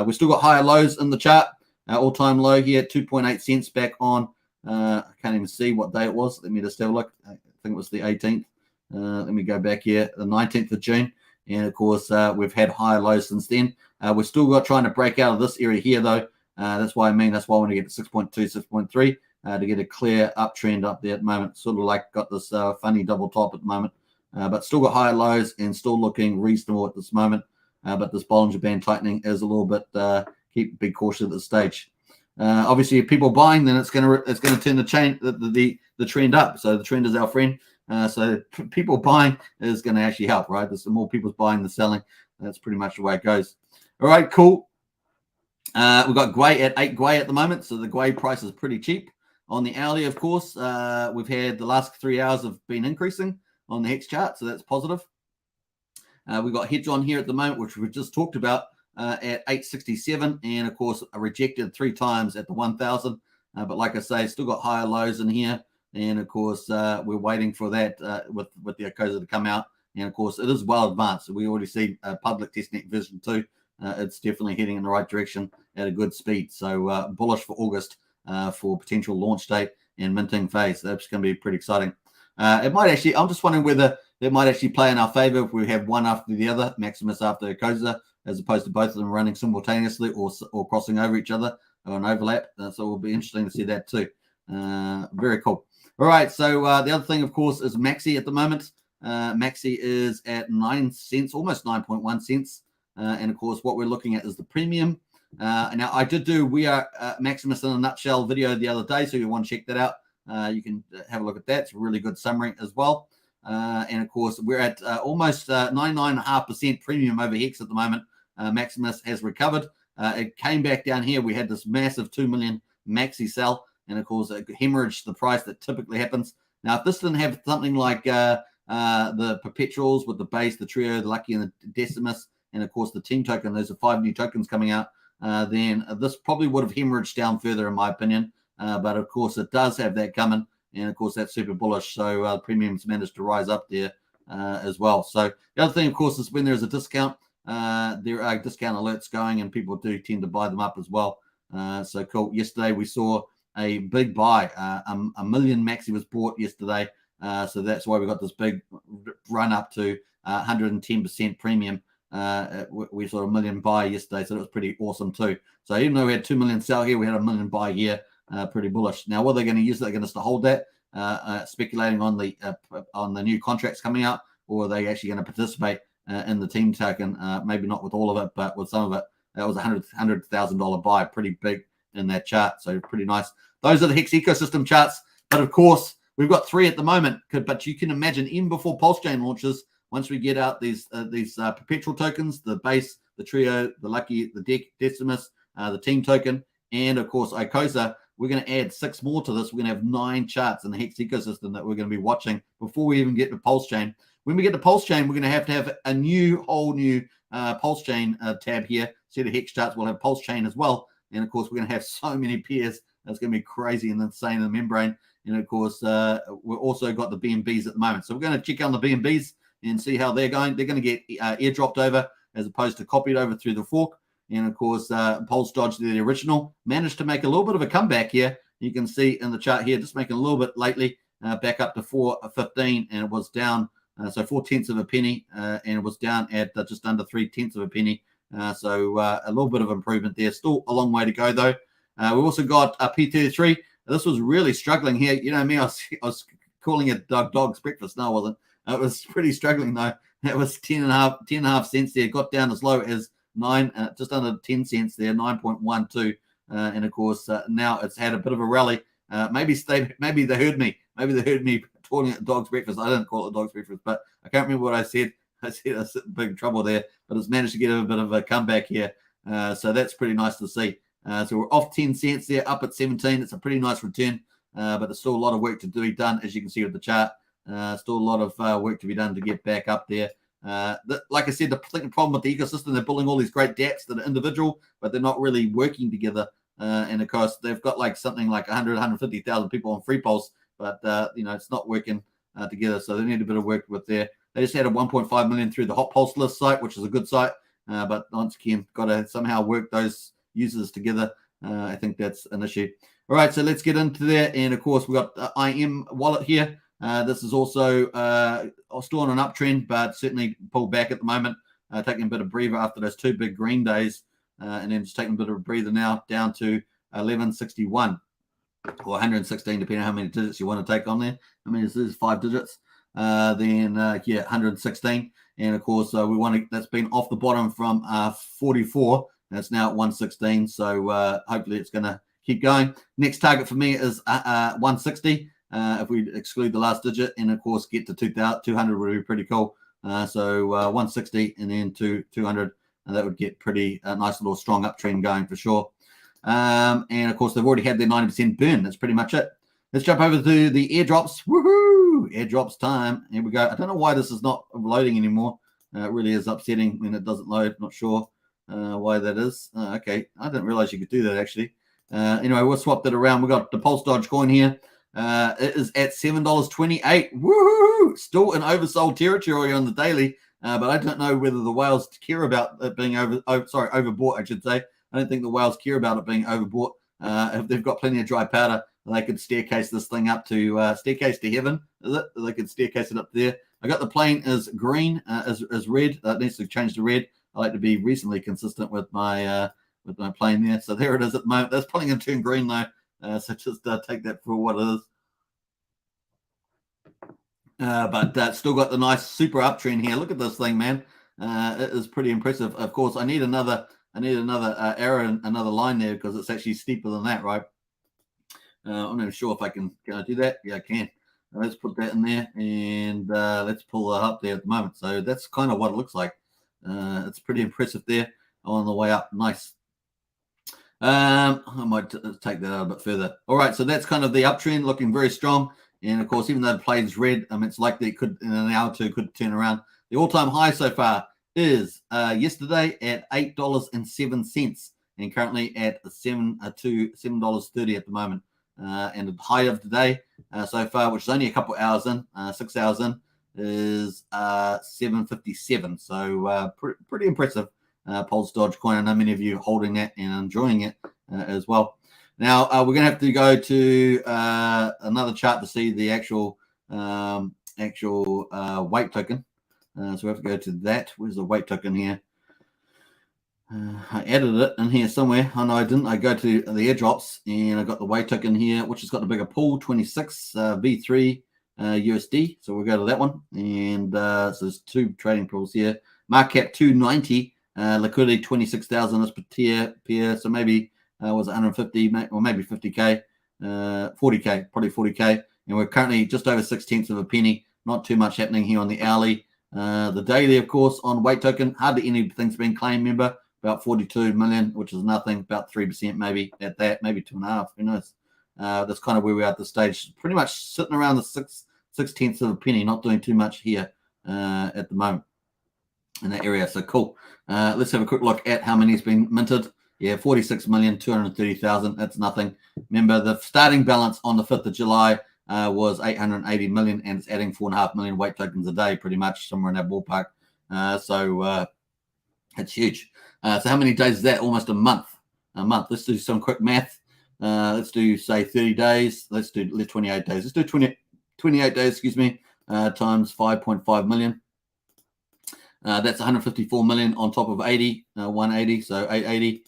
We've still got higher lows in the chart. All-time low here, 2.8 cents back on. I can't even see what day it was. Let me just have a look. I think it was the 18th. Let me go back here, the 19th of June. And of course, we've had higher lows since then. We're still trying to break out of this area here, though. That's why I want to get to 6.2, 6.3 to get a clear uptrend up there at the moment. Sort of like got this funny double top at the moment, but still got higher lows and still looking reasonable at this moment. But this Bollinger Band tightening is a little bit, be cautious at this stage. Obviously, if people buying, then it's going to turn the trend up. So the trend is our friend. So people buying is going to actually help, right? There's more people buying than selling. That's pretty much the way it goes. All right, cool. We've got Gwei at 8 Gwei at the moment, so the Gwei price is pretty cheap. On the hourly, of course, we've had the last 3 hours have been increasing on the Hex chart, so that's positive. We've got Hedron here at the moment, which we've just talked about, at 867, and of course rejected 3 times at the 1000. But like I say, still got higher lows in here, and of course we're waiting for that with the Icosa to come out. And of course it is well advanced. We already see public testnet version 2. It's definitely heading in the right direction at a good speed. So bullish for August for potential launch date and minting phase. That's going to be pretty exciting. It might actually, I'm just wondering whether it might actually play in our favor if we have one after the other, Maximus after Icosa, as opposed to both of them running simultaneously or crossing over each other or an overlap. So it will be interesting to see that too. Very cool. All right, so the other thing, of course, is Maxi at the moment. Maxi is at 9 cents, almost 9.1 cents. And of course, what we're looking at is the premium. Now, I did do We Are Maximus in a Nutshell video the other day, so you want to check that out. You can have a look at that. It's a really good summary as well. And of course, we're at almost 99.5% premium over Hex at the moment. Maximus has recovered. It came back down here. We had this massive 2 million maxi sell, and of course, it hemorrhaged the price that typically happens. Now, if this didn't have something like the perpetuals with the base, the trio, the lucky, and the decimus, and of course the team token, those are 5 new tokens coming out, then this probably would have hemorrhaged down further, in my opinion. But of course, it does have that coming, and of course, that's super bullish. So premiums managed to rise up there as well. So the other thing, of course, is when there's a discount, there are discount alerts going, and people do tend to buy them up as well. So cool. Yesterday we saw a big buy. A million maxi was bought yesterday. So that's why we got this big run up to 110% premium. We saw a million buy yesterday, so that was pretty awesome too. So even though we had 2 million sell here, we had a million buy here. Pretty bullish. Now, what they're going to use, they're going to hold that, speculating on the new contracts coming out, or are they actually going to participate in the team token? Maybe not with all of it, but with some of it. That was a $100,000 buy, pretty big in that chart. So pretty nice. Those are the Hex ecosystem charts. But of course, we've got 3 at the moment. But you can imagine, even before Pulsechain launches, once we get out these perpetual tokens, the base, the trio, the lucky, the decimus, the team token, and of course Icosa, we're going to add 6 more to this. We're going to have 9 charts in the Hex ecosystem that we're going to be watching before we even get to Pulsechain. When we get to Pulsechain, we're going to have a whole new Pulsechain tab here. See the Hex charts, we'll have Pulsechain as well. And of course, we're going to have so many pairs. That's going to be crazy and insane in the membrane. And of course, we've also got the BNBs at the moment. So we're going to check out the BNBs and see how they're going. They're going to get airdropped over as opposed to copied over through the fork. And of course, Pulse Dodge, the original, managed to make a little bit of a comeback here. You can see in the chart here, just making a little bit lately, back up to 4.15, and it was down. So 4/10 of a penny, and it was down at just under 3/10 of a penny. So a little bit of improvement there. Still a long way to go, though. We've also got P33. This was really struggling here. You know me, I was calling it dog's breakfast. No, I wasn't. It was pretty struggling, though. It was 10.5 cents there. It got down as low as just under 10 cents there, 9.12. And of course, now it's had a bit of a rally. Maybe they heard me. Maybe they heard me calling it dog's breakfast. I didn't call it dog's breakfast, but I can't remember what I said. I said I was in big trouble there, but it's managed to get a bit of a comeback here. So that's pretty nice to see. So we're off 10 cents there, up at 17. It's a pretty nice return, but there's still a lot of work to be done, as you can see with the chart. Still a lot of work to be done to get back up there. Like I said, the problem with the ecosystem, they're building all these great dApps that are individual, but they're not really working together. And of course, they've got like something like 150,000 people on Free Pulse, but it's not working together. So they need a bit of work with there. They just had a 1.5 million through the Hot Pulse list site, which is a good site. But once again, got to somehow work those users together. I think that's an issue. All right, so let's get into there. And of course, we've got IM wallet here. This is also still on an uptrend, but certainly pulled back at the moment, taking a bit of breather after those 2 big green days, and then just taking a bit of a breather now down to 1161 or 116, depending on how many digits you want to take on there. I mean, this is 5 digits. Then 116, and of course that's been off the bottom from 44, and it's now at 116. So hopefully it's going to keep going. Next target for me is 160. If we exclude the last digit, and of course get to 200 would be pretty cool. So 160 and then 200, and that would get pretty nice little strong uptrend going for sure. And of course they've already had their 90% burn. That's pretty much it. Let's jump over to the airdrops. Woohoo! Airdrops time. Here we go. I don't know why this is not loading anymore. It really is upsetting when it doesn't load. Not sure why that is. Okay, I didn't realize you could do that actually. Anyway, we'll swap that around. We've got the Pulse Dodge coin here. It is at $7.28. Woohoo! Still in oversold territory on the daily, but I don't know whether the whales care about it being overbought, I should say. I don't think the whales care about it being overbought. If they've got plenty of dry powder, they could staircase this thing up to staircase to heaven. Is it? They could staircase it up there. I got the plane as green, as red. It needs to change to red. I like to be reasonably consistent with my plane there. So there it is at the moment. That's probably going to turn green though. So just take that for what it is. But still got the nice super uptrend here. Look at this thing, man. It is pretty impressive. Of course, I need another arrow and another line there because it's actually steeper than that, right? I'm not sure if I can I do that. Yeah, I can. Let's put that in there and let's pull it up there at the moment. So that's kind of what it looks like. It's pretty impressive there on the way up. Nice. I might take that out a bit further. All right, so that's kind of the uptrend looking very strong. And of course, even though the plane's red, it's likely it could, in an hour or two, could turn around. The all-time high so far is yesterday at $8.07 and currently at $7.30 at the moment. And the high of the day so far, which is only a couple hours in, 6 hours in, is 7.57. So pretty impressive. Pulse Dodge coin. I know many of you holding that and enjoying it as well. Now we're going to have to go to another chart to see the actual weight token. So we have to go to that. Where's the weight token here? I added it in here somewhere. Oh no, I didn't. I go to the airdrops and I got the weight token here, which has got the bigger pool, 26 V3 USD. So we'll go to that one. And so there's two trading pools here. Market cap 290. Liquidity 26,000 is per tier, so maybe was 150 or maybe 50k, 40k, probably 40k, and we're currently just over 6/10 of a penny. Not too much happening here on the hourly. The daily, of course, on weight token, hardly anything's been claimed. Remember, about 42 million, which is nothing, about 3% maybe at that, maybe 2.5. Who knows? That's kind of where we are at this stage. Pretty much sitting around the 6/10 of a penny, not doing too much here at the moment in that area. So cool. Let's have a quick look at how many has been minted. Yeah, 46,230,000. That's nothing. Remember, the starting balance on the 5th of July was 880 million, and it's adding 4.5 million weight tokens a day, pretty much somewhere in that ballpark. So it's huge. So how many days is that? Almost a month. Let's do some quick math. Let's do, say, 30 days. Let's do 28 days. Let's do 28 days, excuse me, times 5.5 million. That's 154 million on top of 180, so 880.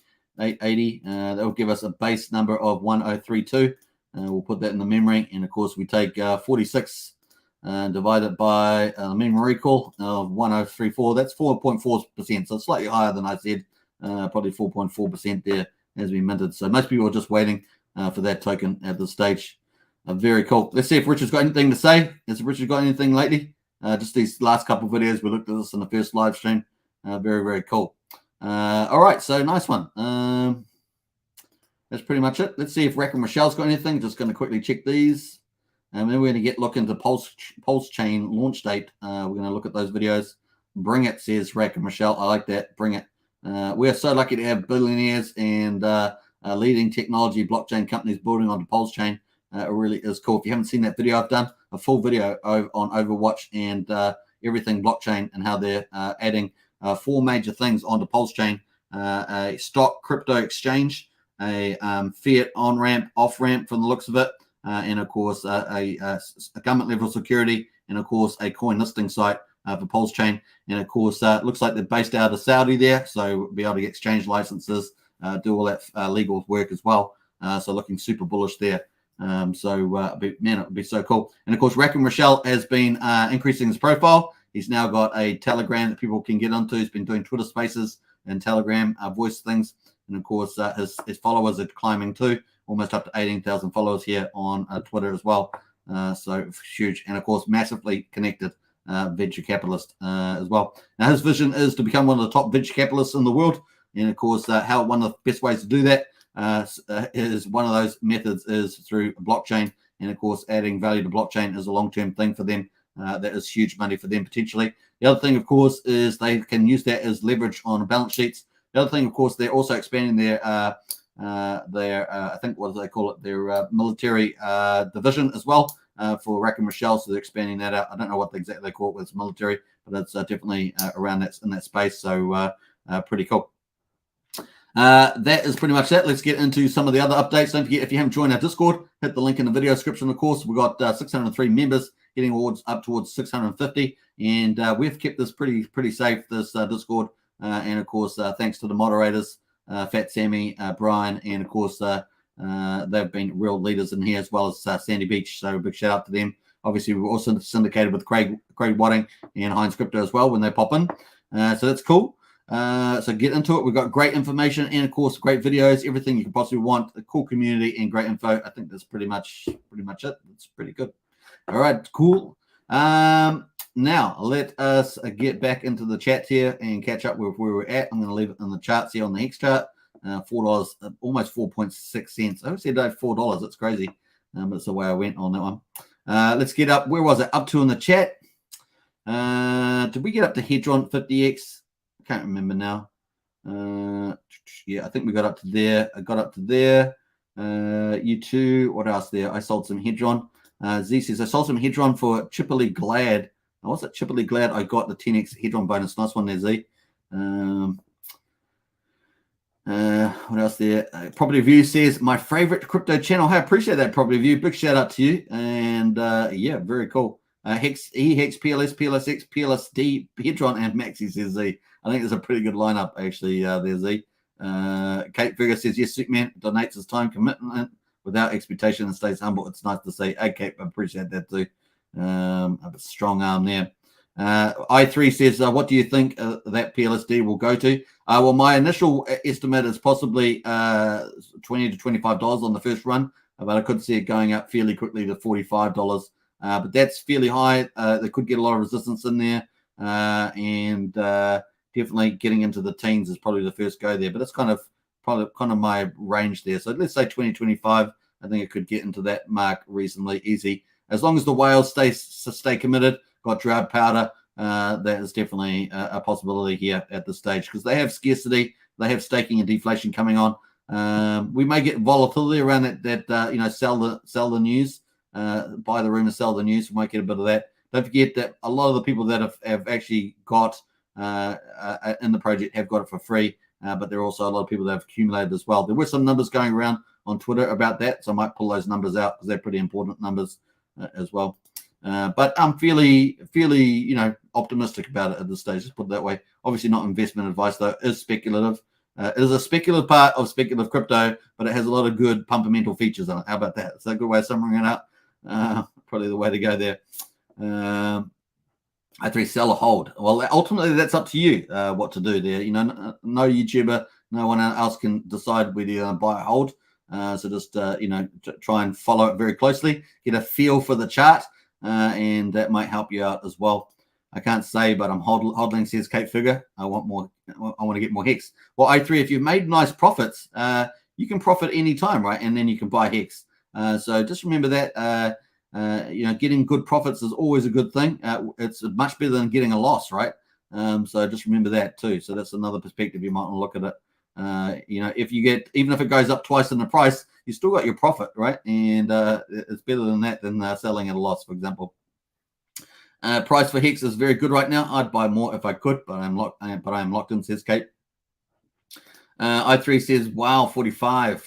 That will give us a base number of 1032. We'll put that in the memory, and of course we take 46 divided by the memory recall of 1034. That's 4.4%, so slightly higher than I said. Probably 4.4% there as we minted. So most people are just waiting for that token at this stage. Very cool. Let's see if Richard's got anything to say. Has Richard got anything lately? Just these last couple of videos, we looked at this in the first live stream. Very, very cool. All right, so nice one. That's pretty much it. Let's see if Rack and Michelle's got anything. Just going to quickly check these. And then we're going to look into Pulsechain launch date. We're going to look at those videos. Bring it, says Rack and Michelle. I like that. Bring it. We are so lucky to have billionaires and leading technology blockchain companies building onto Pulsechain. It really is cool. If you haven't seen that video, I've done a full video on Overwatch and everything blockchain and how they're adding 4 major things onto Pulsechain: a stock crypto exchange, a fiat on-ramp, off-ramp from the looks of it, and of course a government level security, and of course a coin listing site for Pulsechain. And of course it looks like they're based out of Saudi there, so we'll be able to get exchange licenses, do all that legal work as well. So looking super bullish there. Man, it would be so cool. And of course, Rack and Rochelle has been increasing his profile. He's now got a Telegram that people can get onto. He's been doing Twitter Spaces and Telegram voice things. And of course, his followers are climbing too, almost up to 18,000 followers here on Twitter as well. So huge. And of course, massively connected venture capitalist as well. Now, his vision is to become one of the top venture capitalists in the world. And of course, one of the best ways to do that is one of those methods is through blockchain. And of course, adding value to blockchain is a long-term thing for them. that is huge money for them potentially. The other thing, of course, is they can use that as leverage on balance sheets. The other thing, of course, they're also expanding their I think what do they call it, their military division as well for Rack and Rochelle. So they're expanding that out. I don't know what exactly they call it with military, but it's definitely around that in that space. So pretty cool. That is pretty much it. Let's get into some of the other updates. Don't forget, if you haven't joined our Discord, hit the link in the video description. Of course, we've got 603 members, heading up towards 650, and we've kept this pretty safe, this Discord. And of course, thanks to the moderators, Fat Sammy, Brian, and of course, they've been real leaders in here, as well as Sandy Beach. So big shout out to them. Obviously, we're also syndicated with Craig Wadding and Heinz Crypto as well when they pop in. So that's cool. So get into it. We've got great information and, of course, great videos, everything you could possibly want, a cool community and great info. I think that's pretty much it. It's pretty good. All right, cool. Now let us get back into the chat here and catch up with where we're at. I'm going to leave it in the charts here on the Hex chart. $4, almost 4.6 cents. I would say $4. That's crazy. But it's the way I went on that one. Let's get up. Where was it up to in the chat? Did we get up to Hedron 50x? I can't remember now. Yeah, I think we got up to there. I got up to there. You too. What else there? I sold some Hedron. Z says I sold some Hedron for Chipperly Glad. Was it Chipperly Glad? I got the 10x Hedron bonus. Nice one there, Z. What else there? Property View says my favorite crypto channel. I appreciate that, Property View. Big shout out to you. And yeah, very cool. Hex, Hex, PLS, PLSX, PLSD, Hedron, and Maxi says Z. I think there's a pretty good lineup actually there, Z. Kate Figure says yes, Superman donates his time commitment without expectation and stays humble. It's nice to see. Okay, I appreciate that too. A strong arm there. I3 says, what do you think that PLSD will go to? Well, my initial estimate is possibly $20 to $25 on the first run, but I could see it going up fairly quickly to $45. But that's fairly high. They could get a lot of resistance in there, and definitely getting into the teens is probably the first go there. But that's kind of my range there. So let's say 2025. I think it could get into that mark reasonably easy, as long as the whales stay committed. Got dry powder. That is definitely a possibility here at this stage, because they have scarcity, they have staking and deflation coming on. We may get volatility around that. Sell the news, buy the rumor, sell the news. We might get a bit of that. Don't forget that a lot of the people that have actually got in the project have got it for free, but there are also a lot of people that have accumulated as well. There were some numbers going around on Twitter about that, so I might pull those numbers out because they're pretty important numbers as well. But I'm fairly optimistic about it at this stage. Let's put it that way. Obviously, not investment advice though. It is speculative. It is a speculative part of speculative crypto, but it has a lot of good pumpamental features on it. How about that? It's a good way of summing it up. Probably the way to go there. I3 sell or hold. Well, ultimately, that's up to you what to do there. No YouTuber, no one else can decide whether you buy or hold. So just try and follow it very closely. Get a feel for the chart. And that might help you out as well. I can't say, but I'm hodling, says Kate Figure. I want more. I want to get more Hex. Well, I3, if you've made nice profits, you can profit any time, right? And then you can buy Hex. So just remember that. Getting good profits is always a good thing. It's much better than getting a loss, right? So just remember that too. So that's another perspective you might want to look at it. If you get, even if it goes up twice in the price, you still got your profit, right? And it's better than that than selling at a loss, for example. Price for Hex is very good right now. I'd buy more if I could, but I am locked in, says Kate. I3 says, wow, 45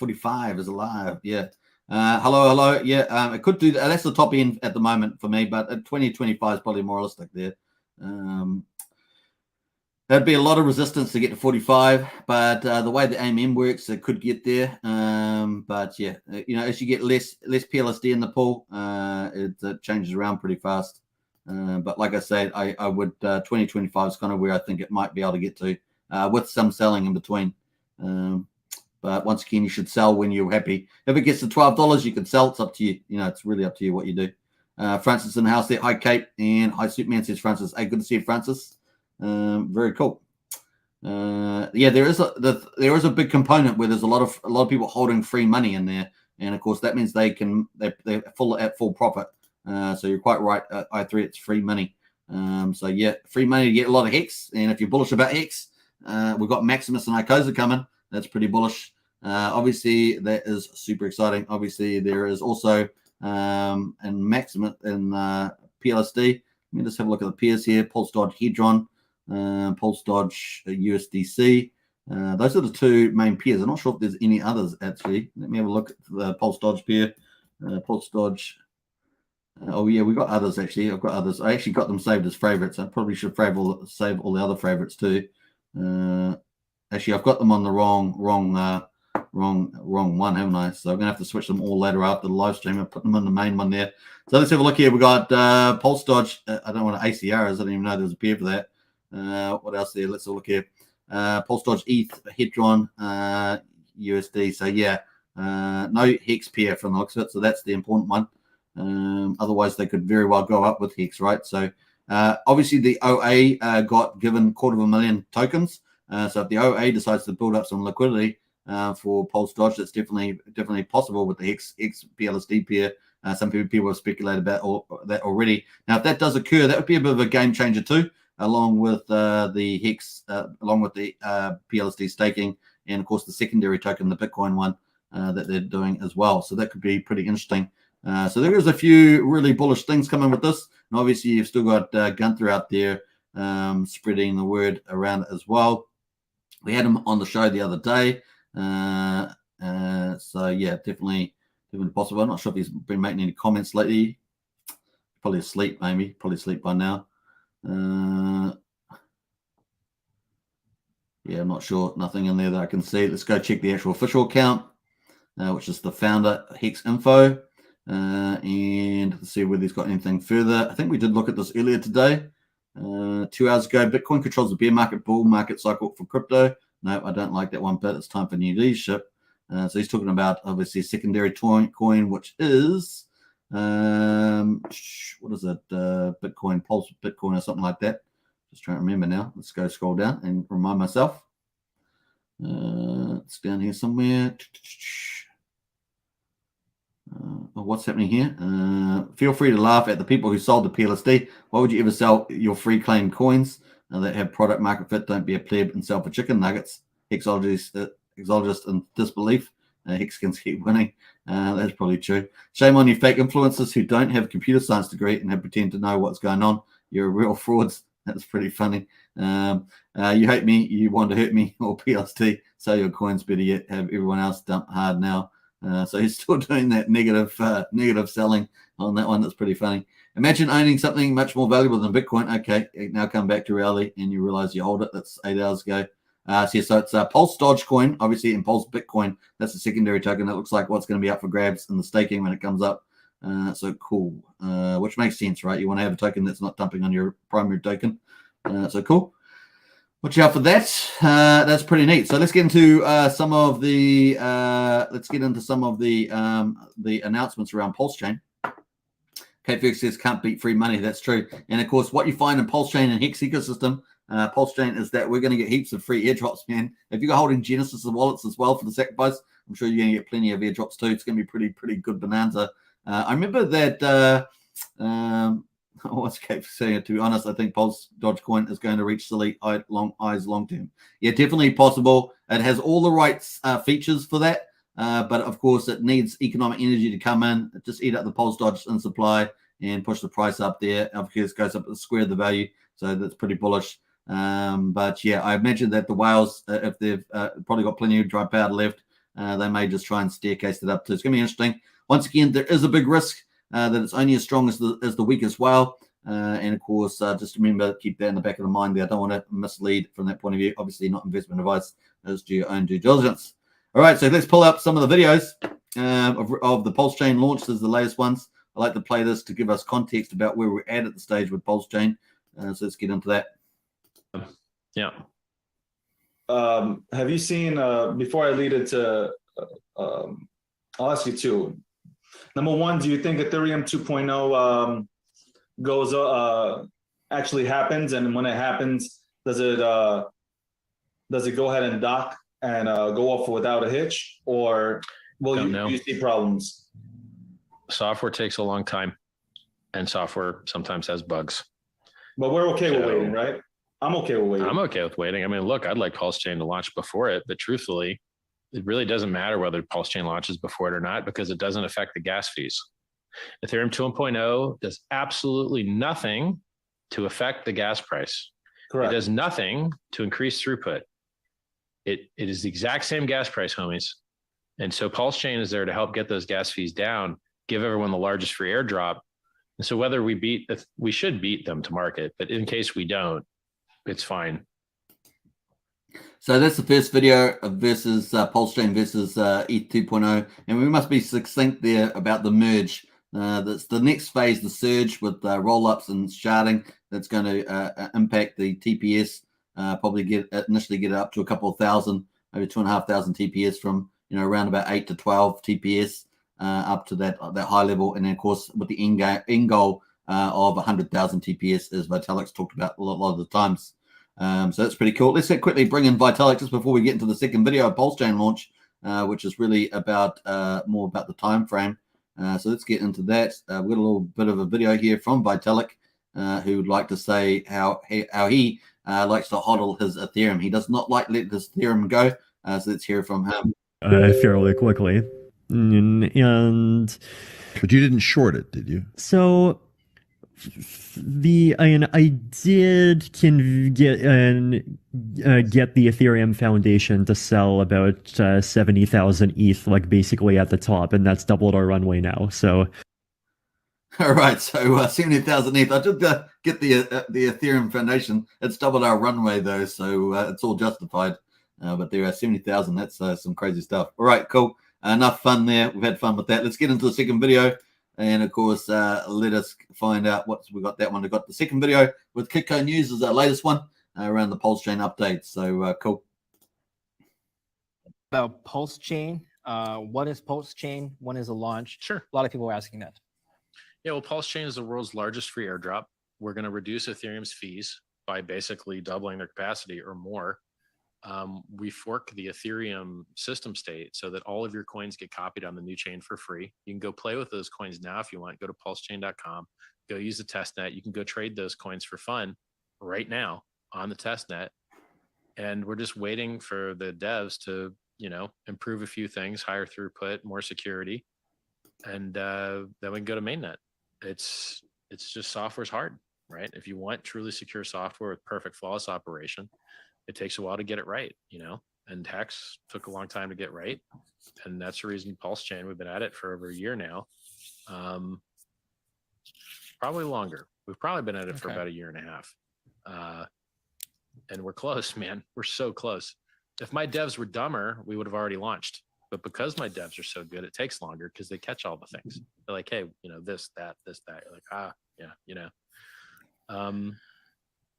is alive. Yeah. Hello. Yeah, it could do that. That's the top end at the moment for me, but at 2025 is probably more realistic there. There'd be a lot of resistance to get to 45, but the way the AMM works, it could get there. But yeah, as you get less PLSD in the pool, it changes around pretty fast. But like I said, I would 2025 is kind of where I think it might be able to get to, with some selling in between. But once again, you should sell when you're happy. If it gets to $12, you can sell. It's up to you. It's really up to you what you do. Francis in the house there. Hi, Kate. And hi, Superman, says Francis. Hey, good to see you, Francis. Very cool. Yeah, there is a big component where there's a lot of people holding free money in there, and of course that means they're at full profit. So you're quite right, I3, it's free money. So yeah, free money to get a lot of Hex. And if you're bullish about Hex, we've got Maximus and Icosa coming. That's pretty bullish. Obviously, that is super exciting. Obviously, there is also and Maximus and PLSD. Let me just have a look at the peers here. Pulse Dodge Hedron, Pulse Dodge USDC. Those are the two main peers. I'm not sure if there's any others actually. Let me have a look at the Pulse Dodge pair. Pulse Dodge. Oh yeah, we got others actually. I've got others. I actually got them saved as favorites. I probably should save all the other favorites too. Actually, I've got them on the wrong one, haven't I? So I'm gonna have to switch them all later after the live stream and put them in the main one there. So let's have a look here. We got Pulse Dodge. I don't know what ACR is. I didn't even know there was a pair for that. What else there? Let's have a look here. Pulse Dodge ETH Hedron USD. So yeah, no Hex pair from the looks of it. So that's the important one. Otherwise, they could very well go up with Hex, right? So obviously the OA got given 250,000 tokens. So if the OA decides to build up some liquidity for Pulse Dodge, that's definitely possible with the Hex PLSD pair. Some people have speculated about that already. Now, if that does occur, that would be a bit of a game changer too, along with the Hex, along with the PLSD staking, and of course the secondary token, the Bitcoin one that they're doing as well. So that could be pretty interesting. So there is a few really bullish things coming with this. And obviously, you've still got Gunther out there spreading the word around as well. We had him on the show the other day. So, yeah, definitely possible. I'm not sure if he's been making any comments lately. Probably asleep, maybe. Probably asleep by now. Yeah, I'm not sure. Nothing in there that I can see. Let's go check the actual official account, which is the founder Hex Info. And let's see whether he's got anything further. I think we did look at this earlier today. 2 hours ago, Bitcoin controls the bear market, bull market cycle for crypto. No, I don't like that one bit. It's time for new leadership. So he's talking about obviously secondary coin, which is what is it? Bitcoin, Pulse Bitcoin, or something like that. Just trying to remember now. Let's go scroll down and remind myself. It's down here somewhere. What's happening here? Feel free to laugh at the people who sold the PLSD. Why would you ever sell your free claim coins that have product market fit? Don't be a pleb and sell for chicken nuggets. Exologist in disbelief. Hexkins keep winning. That's probably true. Shame on you fake influencers who don't have a computer science degree and have pretend to know what's going on. You're real frauds. That's pretty funny. You hate me, you want to hurt me, or PLSD. Sell your coins, better yet, have everyone else dump hard now. So he's still doing that negative selling on that one. That's pretty funny. Imagine owning something much more valuable than Bitcoin. Okay, now come back to reality and you realize you hold it. That's 8 hours ago. So it's Pulse Dodge coin, obviously, and Pulse Bitcoin. That's a secondary token that looks like what's going to be up for grabs in the staking when it comes up. So cool, which makes sense, right? You want to have a token that's not dumping on your primary token. So cool. Watch out for that. That's pretty neat. So let's get into some of the announcements around Pulsechain. KFX says can't beat free money. That's true. And of course, what you find in Pulsechain and Hex ecosystem, Pulsechain, is that we're going to get heaps of free airdrops, man. If you're holding Genesis wallets as well for the sacrifice, I'm sure you're going to get plenty of airdrops too. It's going to be pretty good bonanza. I remember that. What's Kate saying? To be honest, I think Pulse Dodge Coin is going to reach silly long term. Yeah, definitely possible. It has all the right features for that, but of course, it needs economic energy to come in. Just eat up the Pulse Dodge in supply and push the price up there. Of course, it goes up the square of the value, so that's pretty bullish. But yeah, I imagine that the whales, if they've probably got plenty of dry powder left, they may just try and staircase it up too. It's going to be interesting. Once again, there is a big risk that it's only as strong as the weakest whale. And of course, just remember, keep that in the back of the mind there. I don't want to mislead from that point of view. Obviously, not investment advice. Just do your own due diligence. All right, so let's pull up some of the videos of the Pulsechain launch. This is the latest ones. I like to play this to give us context about where we're at the stage with Pulsechain. So let's get into that. Yeah. Have you seen, before I lead into, I'll ask you two. Number one, do you think Ethereum 2.0 goes actually happens, and when it happens, does it go ahead and dock and go off without a hitch, or will you see problems? Software takes a long time. and software sometimes has bugs. But we're okay with waiting, right? I'm okay with waiting. I'm okay with waiting. I mean, look, I'd like Pulsechain to launch before it, but truthfully, it really doesn't matter whether Pulsechain launches before it or not, because it doesn't affect the gas fees. Ethereum 2.0 does absolutely nothing to affect the gas price. Correct. It does nothing to increase throughput. It is the exact same gas price, homies. And so Pulsechain is there to help get those gas fees down, give everyone the largest free airdrop. And so whether we should beat them to market, but in case we don't, it's fine. So that's the first video of versus Pulsechain versus ETH 2.0, and we must be succinct there about the merge. That's the next phase, the surge with roll-ups and sharding. That's going to impact the TPS. Probably initially get it up to a couple of thousand, maybe 2,500 TPS from around about 8 to 12 TPS up to that high level, and then of course with the end goal of 100,000 TPS, as Vitalik's talked about a lot of the times. So that's pretty cool. Let's quickly bring in Vitalik just before we get into the second video of Pulsechain launch, which is really about more about the time frame. So let's get into that. We've got a little bit of a video here from Vitalik, who would like to say how he likes to hodl his Ethereum. He does not like let his Ethereum go. So let's hear from him. Fairly quickly. And but you didn't short it, did you? So I did get the Ethereum Foundation to sell about 70,000 ETH, like basically at the top, and that's doubled our runway now. So, all right, so 70,000 ETH. I did get the Ethereum Foundation. It's doubled our runway though, so it's all justified. But there are 70,000. That's some crazy stuff. All right, cool. Enough fun there. We've had fun with that. Let's get into the second video. And of course, let us find out what we got. That one. We got the second video with Kitco News is our latest one around the Pulsechain update. So cool. About Pulsechain, what is Pulsechain? When is the launch? Sure. A lot of people are asking that. Yeah, well, Pulsechain is the world's largest free airdrop. We're going to reduce Ethereum's fees by basically doubling their capacity or more. We fork the Ethereum system state so that all of your coins get copied on the new chain for free. You can go play with those coins now if you want. Go to pulsechain.com, go use the testnet. You can go trade those coins for fun right now on the testnet. And we're just waiting for the devs to, improve a few things, higher throughput, more security, and then we can go to mainnet. It's just software's hard, right? If you want truly secure software with perfect flawless operation, it takes a while to get it right, and Hex took a long time to get right. And that's the reason Pulsechain, we've been at it for over a year now. Probably longer. We've probably been at it for about a year and a half. And we're close, man. We're so close. If my devs were dumber, we would have already launched. But because my devs are so good, it takes longer because they catch all the things. They're like, hey, this, that. You're like, yeah.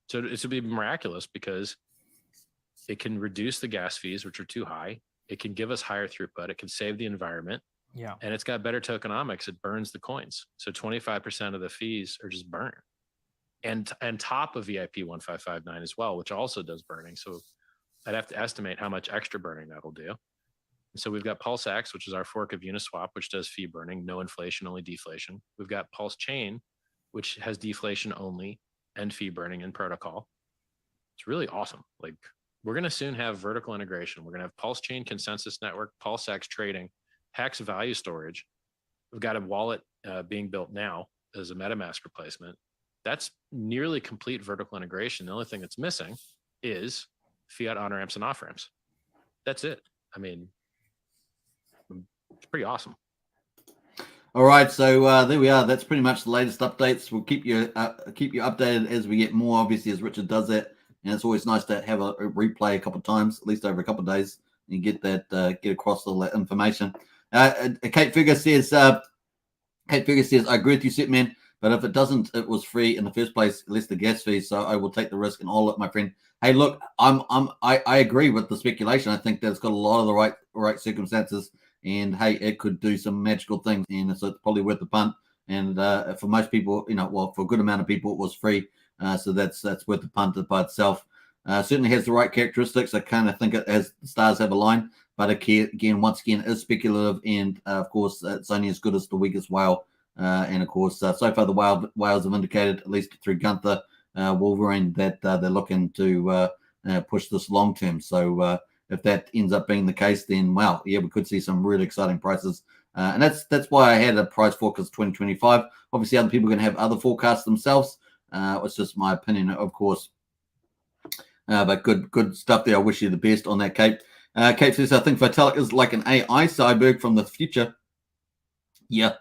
So it's to be miraculous because it can reduce the gas fees, which are too high. It can give us higher throughput. It can save the environment. Yeah. And it's got better tokenomics. It burns the coins. So 25% of the fees are just burn. And top of VIP 1559 as well, which also does burning. So I'd have to estimate how much extra burning that'll do. And so we've got PulseX, which is our fork of Uniswap, which does fee burning, no inflation, only deflation. We've got Pulsechain, which has deflation only and fee burning in protocol. It's really awesome. Like, we're going to soon have vertical integration. We're going to have Pulsechain consensus network, PulseX trading, Hex value storage. We've got a wallet being built now as a MetaMask replacement. That's nearly complete vertical integration. The only thing that's missing is fiat on-ramps and off-ramps. That's it. I mean, it's pretty awesome. All right, so there we are. That's pretty much the latest updates. We'll keep you updated as we get more, obviously, as Richard does that. And it's always nice to have a replay a couple of times, at least over a couple of days, and get across all that information. Kate Figure says, I agree with you, Setman, but if it was free in the first place, less the gas fee, so I will take the risk and all it, my friend. Hey, look, I agree with the speculation. I think that it's got a lot of the right circumstances, and hey, it could do some magical things, and so it's probably worth the punt. And for most people, for a good amount of people, it was free. So that's worth the punt by itself. Certainly has the right characteristics. I kind of think it has the stars have aligned, but again, once again, is speculative, and of course, it's only as good as the weakest whale. And of course, so far the whales have indicated, at least through Gunther Wolverine, that they're looking to push this long term. So if that ends up being the case, then wow, yeah, we could see some really exciting prices. And that's why I had a price forecast 2025. Obviously, other people are going to have other forecasts themselves. It's just my opinion, of course. But good stuff there. I wish you the best on that, Kate. Kate says, I think Vitalik is like an AI cyborg from the future. Yeah.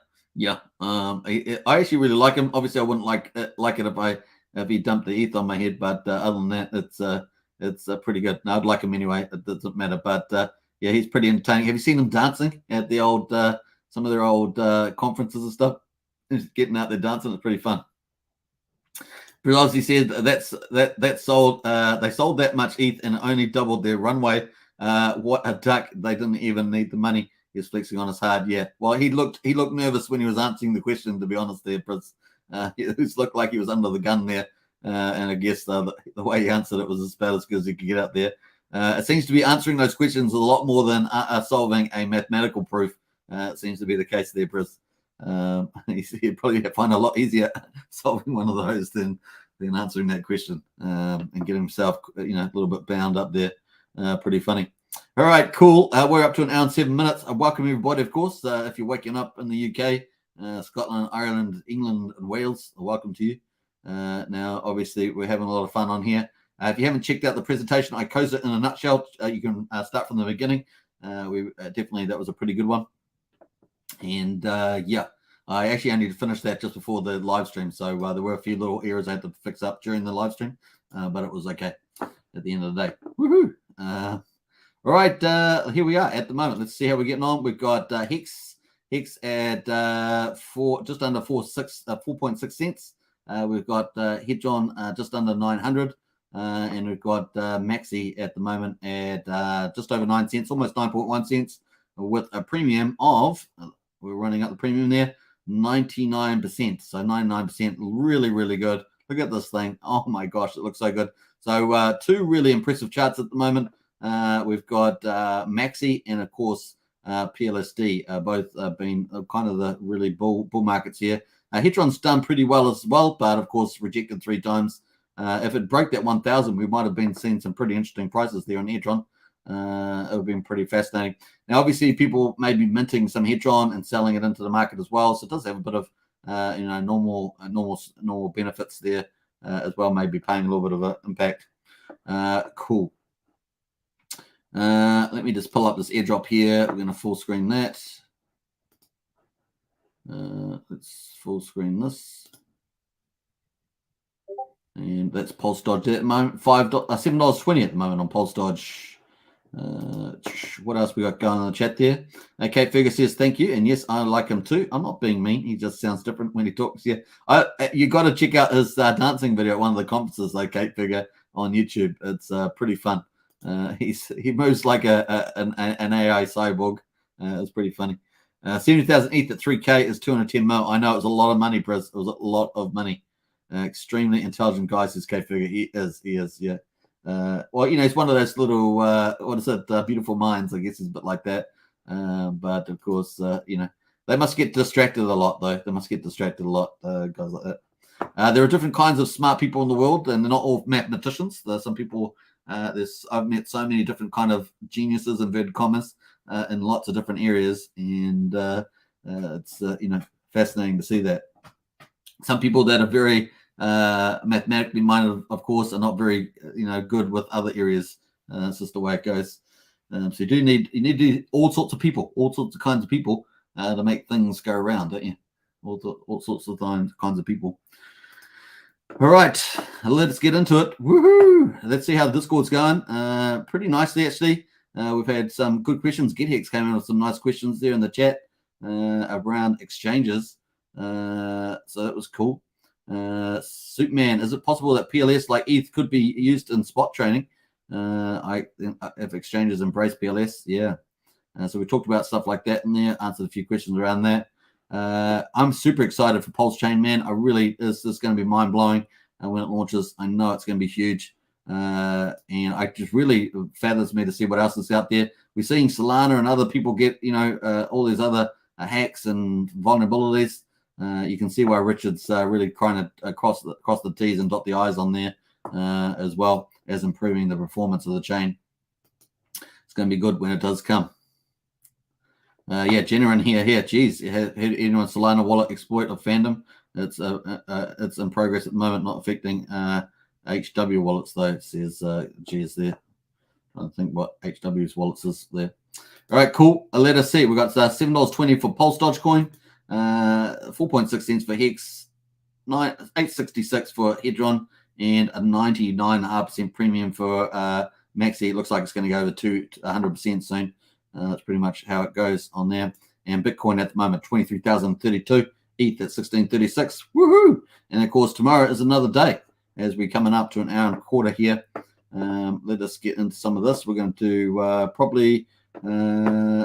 I actually really like him. Obviously, I wouldn't like it if he dumped the ETH on my head. But other than that, it's pretty good. No, I'd like him anyway. It doesn't matter. But yeah, he's pretty entertaining. Have you seen him dancing at the old some of their old conferences and stuff? He's getting out there dancing. It's pretty fun. But obviously said that sold. They sold that much ETH and only doubled their runway. What a duck! They didn't even need the money. He's flexing on his hard. Yeah. Well, he looked nervous when he was answering the question. To be honest, there, Prince. He looked like he was under the gun there. And I guess the way he answered it was about as good as he could get out there. It seems to be answering those questions a lot more than solving a mathematical proof. It seems to be the case there, Prince. He'd probably find a lot easier solving one of those than answering that question and get himself, a little bit bound up there. Pretty funny. All right, cool. We're up to an hour and 7 minutes. Welcome everybody, of course. If you're waking up in the UK, Scotland, Ireland, England, and Wales, welcome to you. Now, obviously, we're having a lot of fun on here. If you haven't checked out the presentation, Icosa in a nutshell, you can start from the beginning. We definitely, that was a pretty good one. And yeah, I actually only need to finish that just before the live stream. So there were a few little errors I had to fix up during the live stream, but it was okay at the end of the day. Woohoo! All right, here we are at the moment. Let's see how we're getting on. We've got Hex at just under 4.6 cents. We've got Hedron just under 900, and we've got Maxi at the moment at just over 9 cents, almost 9.1 cents, with a premium of, we're running up the premium there, 99%. So 99%, really, really good. Look at this thing. Oh my gosh, it looks so good. So two really impressive charts at the moment. We've got Maxi and of course PLSD, both been kind of the really bull markets here. Hedron's done pretty well as well, but of course rejected 3 times. If it broke that 1,000, we might have been seeing some pretty interesting prices there on Hedron. It would have been pretty fascinating. Now, obviously, people may be minting some Hedron and selling it into the market as well, so it does have a bit of normal benefits there as well. Maybe paying a little bit of an impact. Cool. Let me just pull up this airdrop here. We're going to full screen that. Let's full screen this. And that's Pulse Dodge at the moment. $7.20 at the moment on Pulse Dodge. What else we got going on the chat there? Kate Fergus says thank you, and yes, I like him too. I'm not being mean. He just sounds different when he talks. Yeah, you got to check out his dancing video at one of the conferences, though, Kate Figure on YouTube. It's pretty fun. He moves like an AI cyborg. It's pretty funny. 70,000 ETH at 3K is 210 mil. I know it was a lot of money, Briz. It was a lot of money. Extremely intelligent guy, says Kate Figure. He is, yeah. Well, he's one of those little, beautiful minds, I guess, is a bit like that. But of course, they must get distracted a lot, though. They must get distracted a lot, guys like that. There are different kinds of smart people in the world, and they're not all mathematicians. There's some people, I've met so many different kind of geniuses, inverted commas, in lots of different areas, and it's, fascinating to see that. Some people that are very mathematically minded, of course, are not very good with other areas. It's just the way it goes. So you need all sorts of people, all sorts of kinds of people to make things go around, don't you? All sorts of kinds of people. All right, let's get into it. Woohoo! Let's see how the Discord's going. Pretty nicely, actually. We've had some good questions. GetHex came in with some nice questions there in the chat around exchanges. So that was cool. Superman, is it possible that PLS like ETH could be used in spot trading? If exchanges embrace PLS, yeah. So we talked about stuff like that in there, answered a few questions around that. I'm super excited for Pulsechain, man. This is going to be mind-blowing when it launches. I know it's going to be huge. And I just really fathers me to see what else is out there. We're seeing Solana and other people get, all these other hacks and vulnerabilities. You can see why Richard's really trying to cross the T's and dot the I's on there as well as improving the performance of the chain. It's going to be good when it does come. Yeah, Jenna in here. Geez, anyone Solana wallet exploit of fandom? It's in progress at the moment, not affecting HW wallets though. It says G's there. I don't think what HW's wallets is there. All right, cool. Let us see. We've got $7.20 for Pulse Dogecoin, 4.6 cents for Hex, 8.66 for Hedron, and a 99.5% premium for Maxi. It looks like it's going to go over to 100% soon. That's pretty much how it goes on there. And Bitcoin at the moment, 23,032. ETH at 1636. Woohoo! And of course, tomorrow is another day as we're coming up to an hour and a quarter here. Let us get into some of this. We're going to probably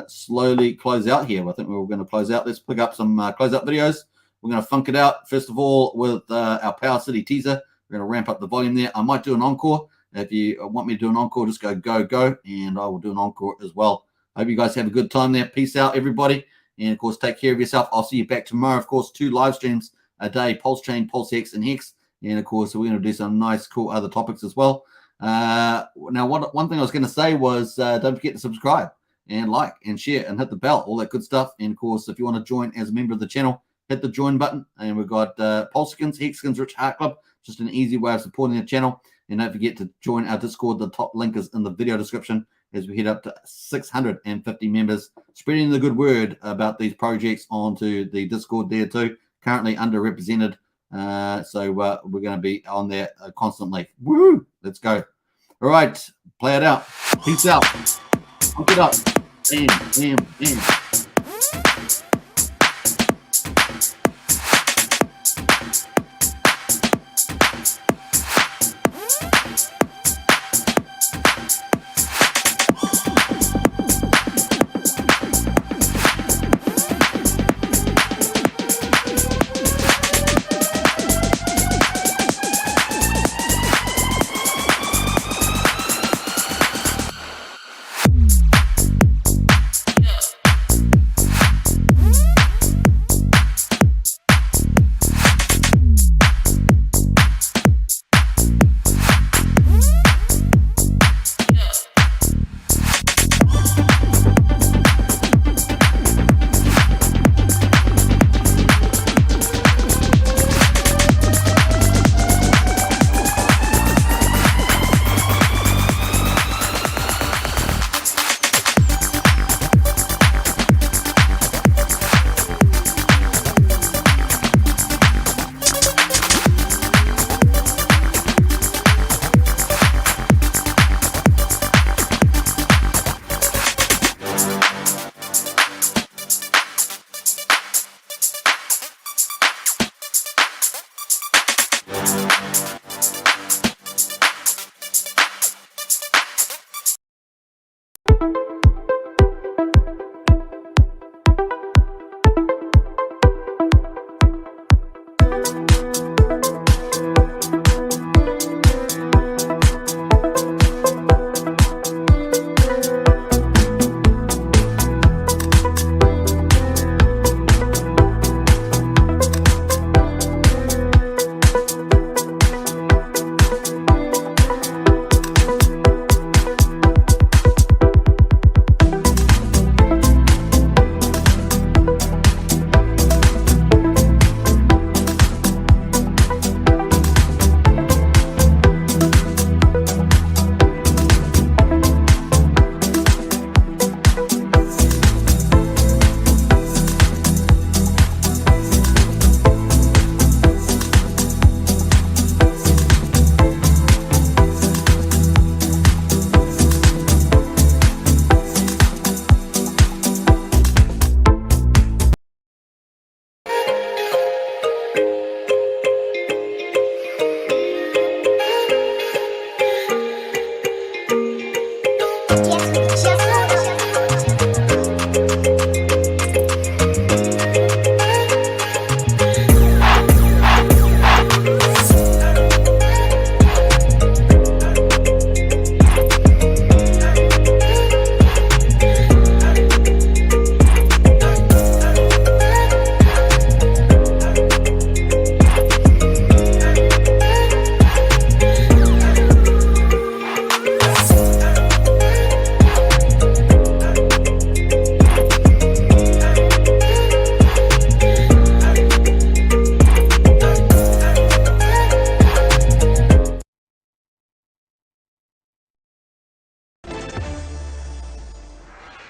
slowly close out here. I think we're going to close out. Let's pick up some close-out videos. We're going to funk it out, first of all, with our Power City teaser. We're going to ramp up the volume there. I might do an encore. If you want me to do an encore, just go, and I will do an encore as well. I hope you guys have a good time there. Peace out, everybody. And, of course, take care of yourself. I'll see you back tomorrow. Of course, 2 live streams a day, Pulsechain, Pulse Hex, and Hex. And, of course, we're going to do some nice, cool other topics as well. Now, one thing I was going to say was don't forget to subscribe and like and share and hit the bell, all that good stuff. And, of course, if you want to join as a member of the channel, hit the join button. And we've got Pulseskins, Hexskins, Rich Heart Club, just an easy way of supporting the channel. And don't forget to join our Discord. The top link is in the video description as we head up to 650 members, spreading the good word about these projects onto the Discord there too. Currently underrepresented. So we're going to be on there constantly. Woo! Let's go. All right. Play it out. Peace out. Hook it up. Bam.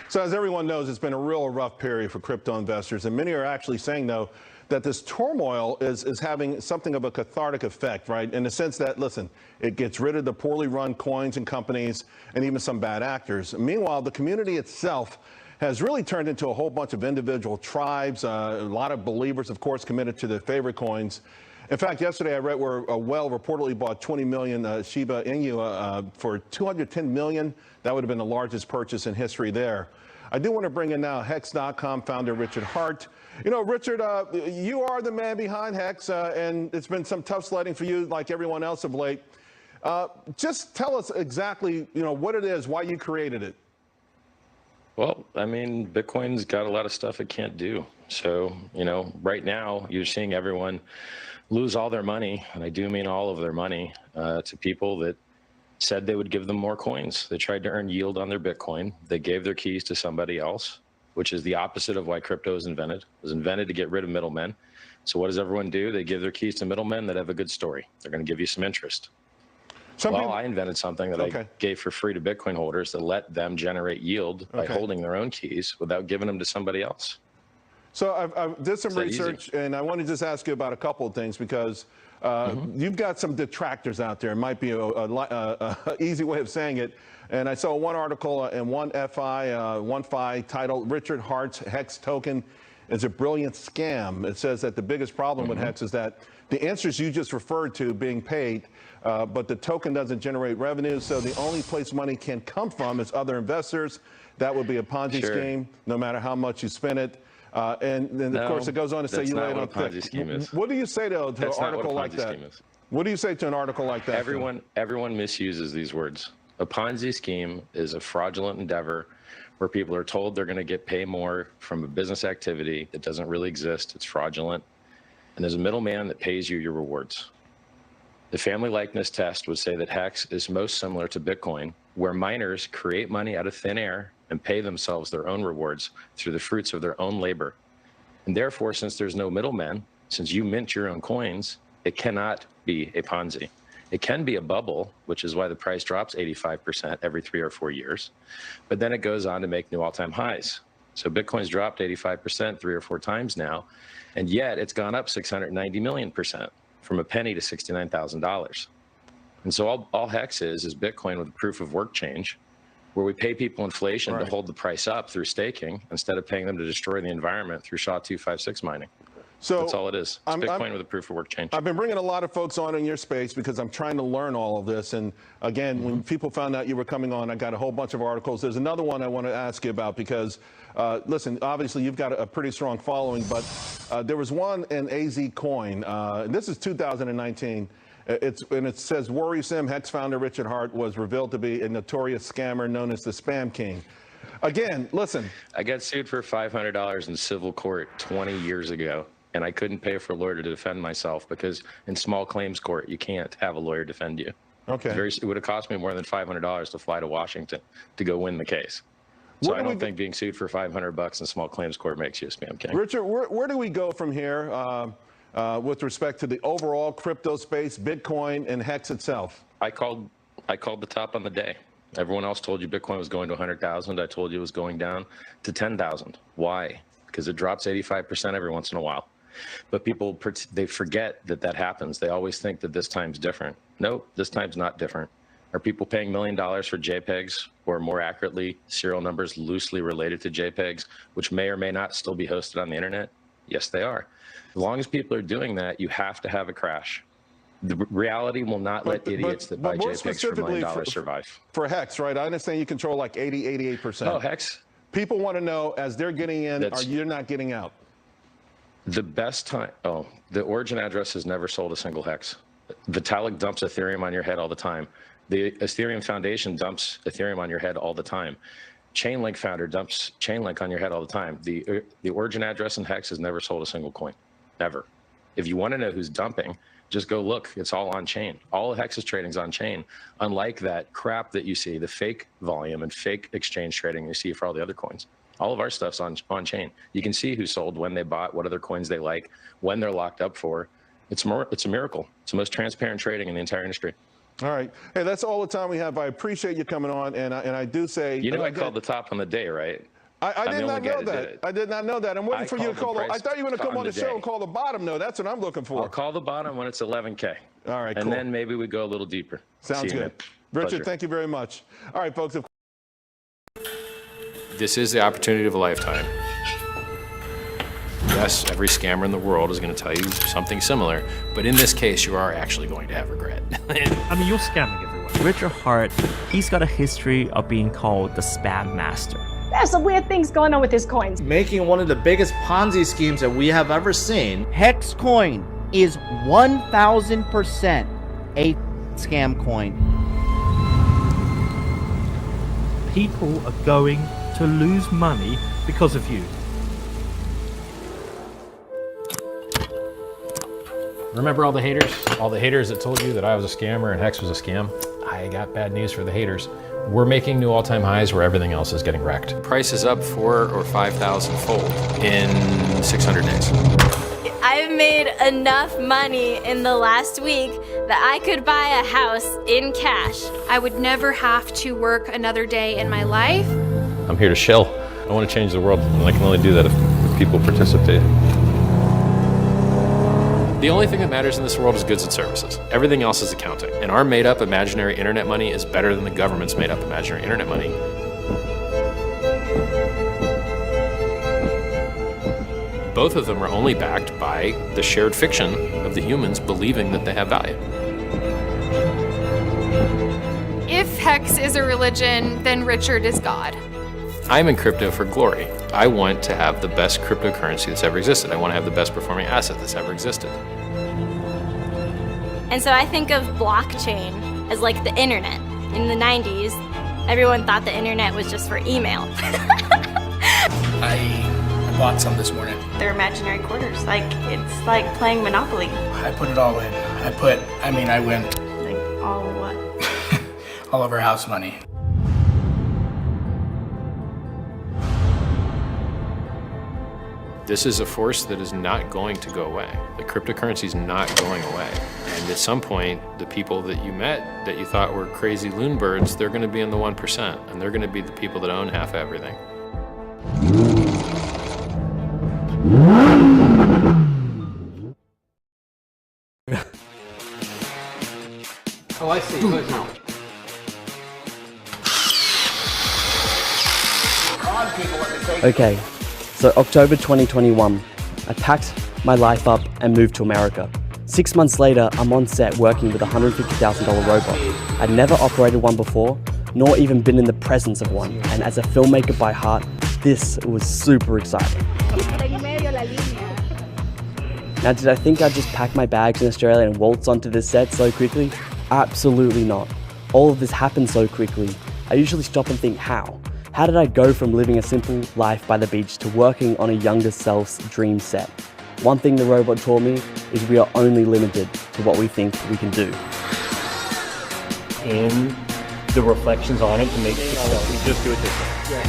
So as everyone knows, it's been a real rough period for crypto investors, and many are actually saying, though, that this turmoil is having something of a cathartic effect, right? In the sense that, listen, it gets rid of the poorly run coins and companies and even some bad actors. Meanwhile, the community itself has really turned into a whole bunch of individual tribes, a lot of believers, of course, committed to their favorite coins. In fact, yesterday I read where a well reportedly bought 20 million Shiba Inu for 210 million. That would have been the largest purchase in history there. I do want to bring in now Hex.com founder Richard Hart. You know, Richard, you are the man behind Hex, and it's been some tough sledding for you, like everyone else of late. Just tell us exactly, you know, what it is, why you created it. Well, I mean, Bitcoin's got a lot of stuff it can't do. So, you know, right now you're seeing everyone lose all their money, and I do mean all of their money, to people that said they would give them more coins. They tried to earn yield on their Bitcoin. They gave their keys to somebody else, which is the opposite of why crypto was invented. It was invented to get rid of middlemen. So what does everyone do? They give their keys to middlemen that have a good story. They're going to give you some interest. I invented something that I gave for free to Bitcoin holders that let them generate yield by holding their own keys without giving them to somebody else. So I've did some research, and I want to just ask you about a couple of things, because you've got some detractors out there. It might be a easy way of saying it. And I saw one article in one FI titled "Richard Hart's Hex Token is a Brilliant Scam." It says that the biggest problem with Hex is that the answers you just referred to being paid, but the token doesn't generate revenue, so the only place money can come from is other investors. That would be a Ponzi scheme, no matter how much you spend it. And then, of course, it goes on to say you lay it on thick. What do you say to an article like that? What do you say to an article like that? Everyone misuses these words. A Ponzi scheme is a fraudulent endeavor where people are told they're going to get paid more from a business activity that doesn't really exist. It's fraudulent. And there's a middleman that pays you your rewards. The family likeness test would say that Hex is most similar to Bitcoin, where miners create money out of thin air and pay themselves their own rewards through the fruits of their own labor. And therefore, since there's no middleman, since you mint your own coins, it cannot be a Ponzi. It can be a bubble, which is why the price drops 85% every 3 or 4 years. But then it goes on to make new all-time highs. So Bitcoin's dropped 85% 3 or 4 times now, and yet it's gone up 690 million% from a penny to $69,000. And so all Hex is Bitcoin with a proof of work change, where we pay people inflation to hold the price up through staking instead of paying them to destroy the environment through SHA-256 mining. So that's all it is. It's Bitcoin with a proof of work change. I've been bringing a lot of folks on in your space because I'm trying to learn all of this. And again, when people found out you were coming on, I got a whole bunch of articles. There's another one I want to ask you about because, listen, obviously you've got a pretty strong following, but there was one in AZ Coin. And this is 2019. And it says worrisome Hex founder Richard Hart was revealed to be a notorious scammer known as the Spam King. Again, listen. I got sued for $500 in civil court 20 years ago. And I couldn't pay for a lawyer to defend myself because in small claims court, you can't have a lawyer defend you. Okay. It would have cost me more than $500 to fly to Washington to go win the case. So I don't think being sued for $500 in small claims court makes you a spam king. Richard, where do we go from here with respect to the overall crypto space, Bitcoin, and Hex itself? I called the top on the day. Everyone else told you Bitcoin was going to 100,000. I told you it was going down to 10,000. Why? Because it drops 85% every once in a while. But people, they forget that happens. They always think that this time's different. Nope, this time's not different. Are people paying $1 million for JPEGs, or more accurately, serial numbers loosely related to JPEGs, which may or may not still be hosted on the internet? Yes, they are. As long as people are doing that, you have to have a crash. The reality will not let idiots that buy JPEGs for $1 million survive. For Hex, right? I understand you control like 88%. Oh, Hex. People want to know, as they're getting in, are you not getting out? The best time, the origin address has never sold a single Hex. Vitalik dumps Ethereum on your head all the time. The Ethereum Foundation dumps Ethereum on your head all the time. Chainlink founder dumps Chainlink on your head all the time. The origin address in Hex has never sold a single coin, ever. If you want to know who's dumping, just go look. It's all on chain. All of Hex's trading's on chain. Unlike that crap that you see, the fake volume and fake exchange trading you see for all the other coins. All of our stuff's on chain. You can see who sold, when they bought, what other coins they like, when they're locked up for. It's a miracle. It's the most transparent trading in the entire industry. All right. Hey, that's all the time we have. I appreciate you coming on, and I do say... You know, I called the top on the day, right? I did the not only guy know that did that. it. I did not know that. I'm waiting I for you to called call. the I thought you were going to come on the show and call the bottom. No, that's what I'm looking for. I'll call the bottom when it's 11K. All right, and cool. then maybe we go a little deeper. Sounds See you, good. man. Richard, Pleasure. thank you very much. All right, folks. This is the opportunity of a lifetime. Yes, every scammer in the world is going to tell you something similar, but in this case, you are actually going to have regret. I mean, you're scamming everyone. Richard Hart, he's got a history of being called the spam master. There's some weird things going on with his coins. Making one of the biggest Ponzi schemes that we have ever seen. Hex coin is 1000% a scam coin. People are going to lose money because of you. Remember all the haters? All the haters that told you that I was a scammer and Hex was a scam? I got bad news for the haters. We're making new all-time highs where everything else is getting wrecked. Price is up 4,000 or 5,000 fold in 600 days. I've made enough money in the last week that I could buy a house in cash. I would never have to work another day in my life. I'm here to shill. I want to change the world, and I can only do that if people participate. The only thing that matters in this world is goods and services. Everything else is accounting. And our made-up imaginary internet money is better than the government's made-up imaginary internet money. Both of them are only backed by the shared fiction of the humans believing that they have value. If Hex is a religion, then Richard is God. I'm in crypto for glory. I want to have the best cryptocurrency that's ever existed. I want to have the best performing asset that's ever existed. And so I think of blockchain as like the internet. In the 90s, everyone thought the internet was just for email. I bought some this morning. They're imaginary quarters. Like, it's like playing Monopoly. I put it all in. I went. Like, all what? All of our house money. This is a force that is not going to go away. The cryptocurrency is not going away. And at some point, the people that you met that you thought were crazy loon birds, they're going to be in the 1%, and they're going to be the people that own half everything. Oh, I see. Okay, so October 2021, I packed my life up and moved to America. 6 months later, I'm on set working with a $150,000 robot. I'd never operated one before, nor even been in the presence of one, and as a filmmaker by heart, this was super exciting. Now, did I think I'd just pack my bags in Australia and waltz onto this set so quickly? Absolutely not. All of this happened so quickly. I usually stop and think, how? How did I go from living a simple life by the beach to working on a younger self's dream set? One thing the robot taught me is we are only limited to what we think we can do. In the reflections on it to make it just do it this way.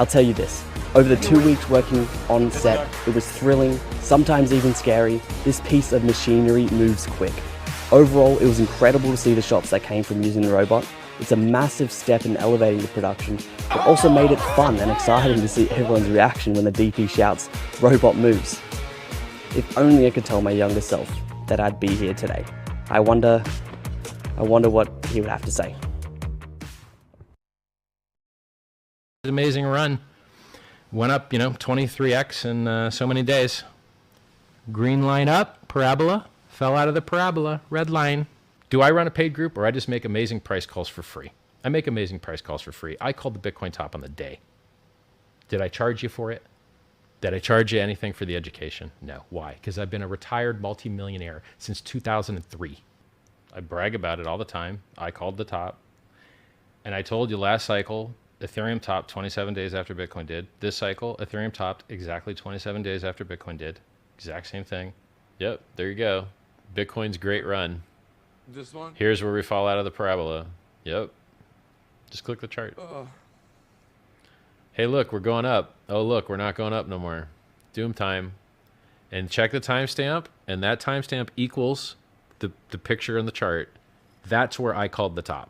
I'll tell you this, over the 2 weeks working on set, it was thrilling, sometimes even scary. This piece of machinery moves quick. Overall, it was incredible to see the shots that came from using the robot. It's a massive step in elevating the production, but also made it fun and exciting to see everyone's reaction when the DP shouts, "Robot moves." If only I could tell my younger self that I'd be here today. I wonder what he would have to say. Amazing run. Went up, 23x in so many days. Green line up, parabola, fell out of the parabola, red line. Do I run a paid group or I just make amazing price calls for free? I make amazing price calls for free. I called the Bitcoin top on the day. Did I charge you for it? Did I charge you anything for the education? No. Why? Because I've been a retired multimillionaire since 2003. I brag about it all the time. I called the top. And I told you last cycle, Ethereum topped 27 days after Bitcoin did. This cycle, Ethereum topped exactly 27 days after Bitcoin did. Exact same thing. Yep, there you go. Bitcoin's great run. This one? Here's where we fall out of the parabola. Yep. Just click the chart. Hey, look, we're going up. Oh, look, we're not going up no more. Doom time. And check the timestamp, and that timestamp equals the picture in the chart. That's where I called the top.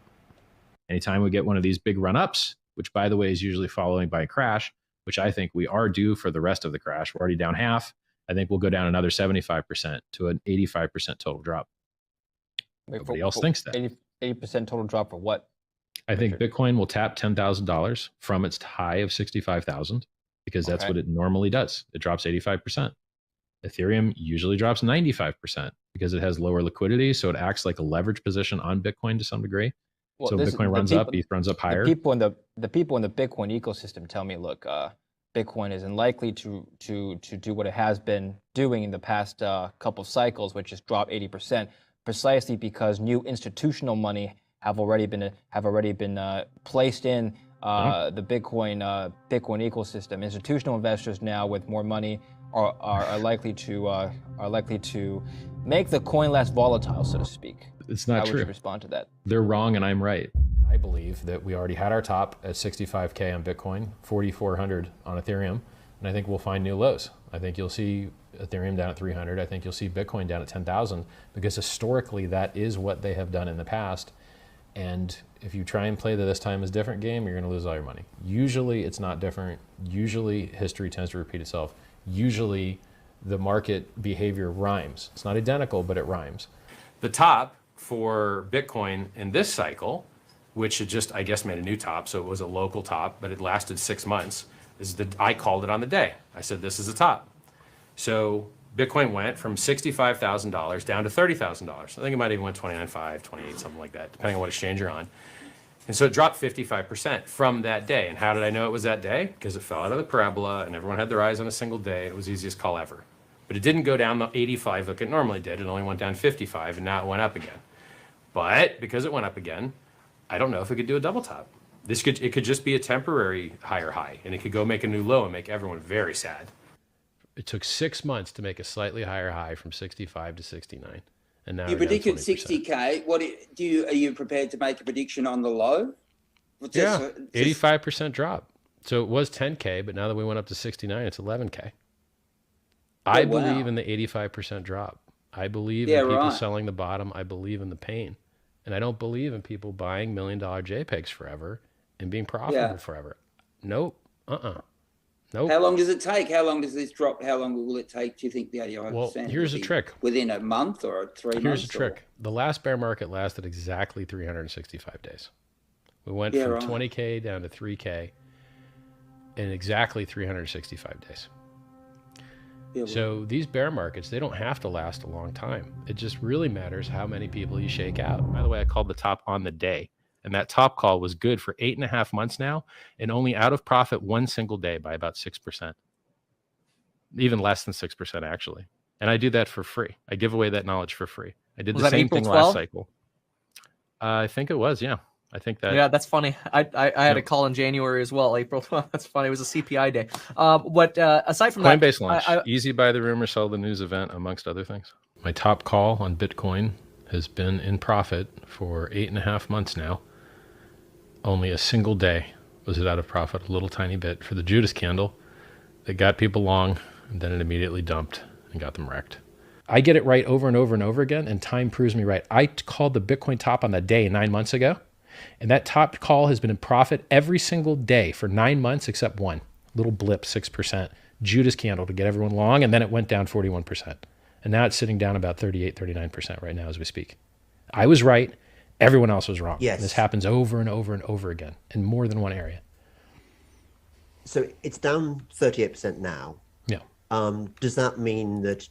Anytime we get one of these big run-ups, which by the way is usually following by a crash, which I think we are due for the rest of the crash. We're already down half. I think we'll go down another 75% to an 85% total drop. Nobody else thinks that. 80% total drop for what? I think Bitcoin will tap $10,000 from its high of 65,000 because that's what it normally does. It drops 85%. Ethereum usually drops 95% because it has lower liquidity. So it acts like a leverage position on Bitcoin to some degree. Well, so Bitcoin runs up, ETH runs up higher. The people in the Bitcoin ecosystem tell me, look, Bitcoin is unlikely to do what it has been doing in the past couple of cycles, which is drop 80%, precisely because new institutional money have already been placed in the Bitcoin ecosystem. Institutional investors now with more money are likely to make the coin less volatile, so to speak. It's not How true. would you respond to that? They're wrong and I'm right. I believe that we already had our top at 65K on Bitcoin, 4,400 on Ethereum, and I think we'll find new lows. I think you'll see Ethereum down at 300. I think you'll see Bitcoin down at 10,000 because historically that is what they have done in the past. And if you try and play the this time is different game, you're going to lose all your money. Usually it's not different. Usually history tends to repeat itself. Usually the market behavior rhymes. It's not identical, but it rhymes. The top for Bitcoin in this cycle, which had just, I guess, made a new top, so it was a local top, but it lasted 6 months, I called it on the day. I said, this is a top. So Bitcoin went from $65,000 down to $30,000. I think it might even went 29.5, 28, something like that, depending on what exchange you're on. And so it dropped 55% from that day. And how did I know it was that day? Because it fell out of the parabola and everyone had their eyes on a single day. It was the easiest call ever. But it didn't go down the 85 like it normally did. It only went down 55 and now it went up again. But because it went up again, I don't know if it could do a double top. It could just be a temporary higher high and it could go make a new low and make everyone very sad. It took 6 months to make a slightly higher high from 65 to 69. And now you predicted 60K. Are you prepared to make a prediction on the low? Yeah, 85% drop. So it was 10K, but now that we went up to 69, it's 11K. I believe in the 85% drop. I believe in people selling the bottom. I believe in the pain. And I don't believe in people buying $1 million JPEGs forever and being profitable forever. Nope. Nope. How long does it take? How long does this drop? How long will it take, do you think, the 85%? Well, here's the trick. Within a month or 3 months? Here's the trick. The last bear market lasted exactly 365 days. We went from 20K down to 3K in exactly 365 days. So these bear markets, they don't have to last a long time. It just really matters how many people you shake out. By the way, I called the top on the day. And that top call was good for 8.5 months now and only out of profit one single day by about 6%. Even less than 6%, actually. And I do that for free. I give away that knowledge for free. I did the same thing last cycle. I think it was, yeah. I think that. Yeah, that's funny. I had a call in January as well, April 12th. That's funny. It was a CPI day. But aside from Coinbase launch, easy buy the rumor, sell the news event, amongst other things. My top call on Bitcoin has been in profit for 8.5 months now. Only a single day was it out of profit, a little tiny bit for the Judas candle that got people long, and then it immediately dumped and got them wrecked. I get it right over and over and over again, and time proves me right. I called the Bitcoin top on the day 9 months ago, and that top call has been in profit every single day for 9 months except one. Little blip, 6%. Judas candle to get everyone long, and then it went down 41%. And now it's sitting down about 38, 39% right now as we speak. I was right. Everyone else was wrong. Yes. This happens over and over and over again in more than one area. So it's down 38% now. Yeah. Does that mean that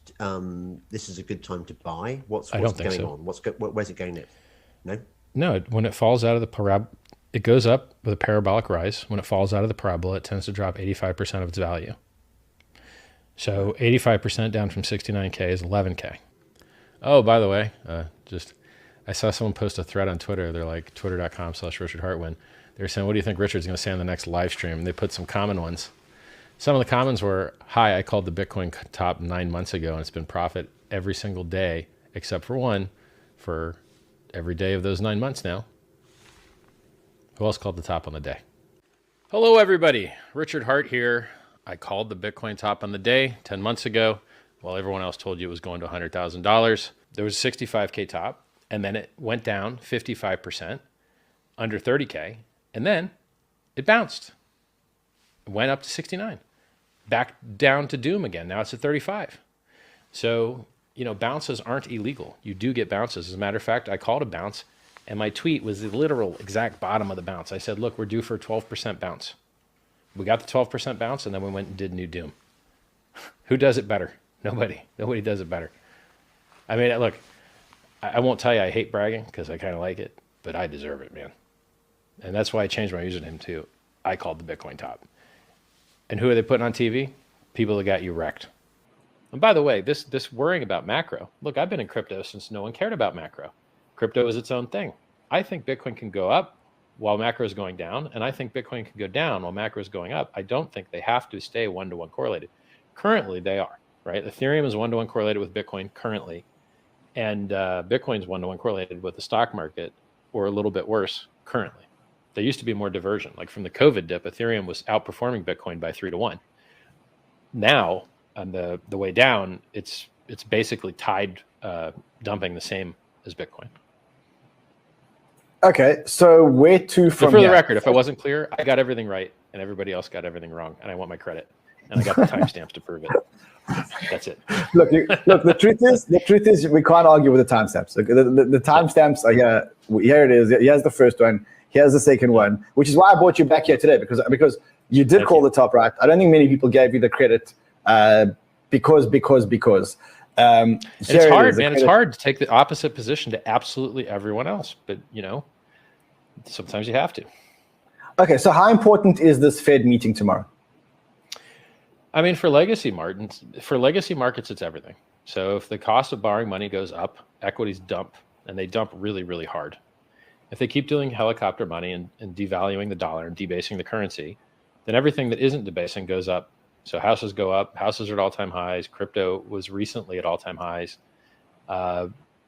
this is a good time to buy? What's going on? Where's it going next? No? No, when it falls out of the parabola, it goes up with a parabolic rise. When it falls out of the parabola, it tends to drop 85% of its value. So 85% down from 69K is 11K. Oh, by the way, I saw someone post a thread on Twitter. They're like twitter.com/RichardHartwin. They're saying, what do you think Richard's going to say on the next live stream? And they put some common ones. Some of the commons were, hi, I called the Bitcoin top 9 months ago, and it's been profit every single day, except for one, for every day of those 9 months now. Who else called the top on the day? Hello, everybody. Richard Hart here. I called the Bitcoin top on the day 10 months ago, while everyone else told you it was going to $100,000. There was a 65K top. And then it went down 55% under 30K. And then It bounced. It went up to 69. Back down to doom again. Now it's at 35. So, you know, bounces aren't illegal. You do get bounces. As a matter of fact, I called a bounce, and my tweet was the literal exact bottom of the bounce. I said, look, we're due for a 12% bounce. We got the 12% bounce, and then we went and did new doom. Who does it better? Nobody. Nobody does it better. I mean, look, I won't tell you I hate bragging because I kind of like it, but I deserve it, man. And that's why I changed my username too. I called the Bitcoin top. And who are they putting on TV? People that got you wrecked. And by the way, this worrying about macro, look, I've been in crypto since no one cared about macro. Crypto is its own thing. I think Bitcoin can go up while macro is going down, and I think Bitcoin can go down while macro is going up. I don't think they have to stay one-to-one correlated. Currently, they are, right? Ethereum is one-to-one correlated with Bitcoin currently, and Bitcoin is one-to-one correlated with the stock market, or a little bit worse currently. There used to be more diversion. Like from the COVID dip, Ethereum was outperforming Bitcoin by 3-to-1. Now, on the way down, it's basically tied, dumping the same as Bitcoin. Okay, so where to from So for here? the record, if I wasn't clear, I got everything right, and everybody else got everything wrong, and I want my credit, and I got the timestamps to prove it. That's it. Look, the truth is, we can't argue with the timestamps. The timestamps are here. Here it is. Here's the first one. Here's the second one, which is why I brought you back here today, because you did call the top right. I don't think many people gave you the credit because. It's hard, man. It's hard to take the opposite position to absolutely everyone else, but you know, sometimes you have to. Okay, so how important is this Fed meeting tomorrow? I mean, for legacy markets, it's everything. So if the cost of borrowing money goes up, equities dump, and they dump really, really hard. If they keep doing helicopter money and devaluing the dollar and debasing the currency, then everything that isn't debasing goes up. So houses go up, houses are at all-time highs, crypto was recently at all-time highs,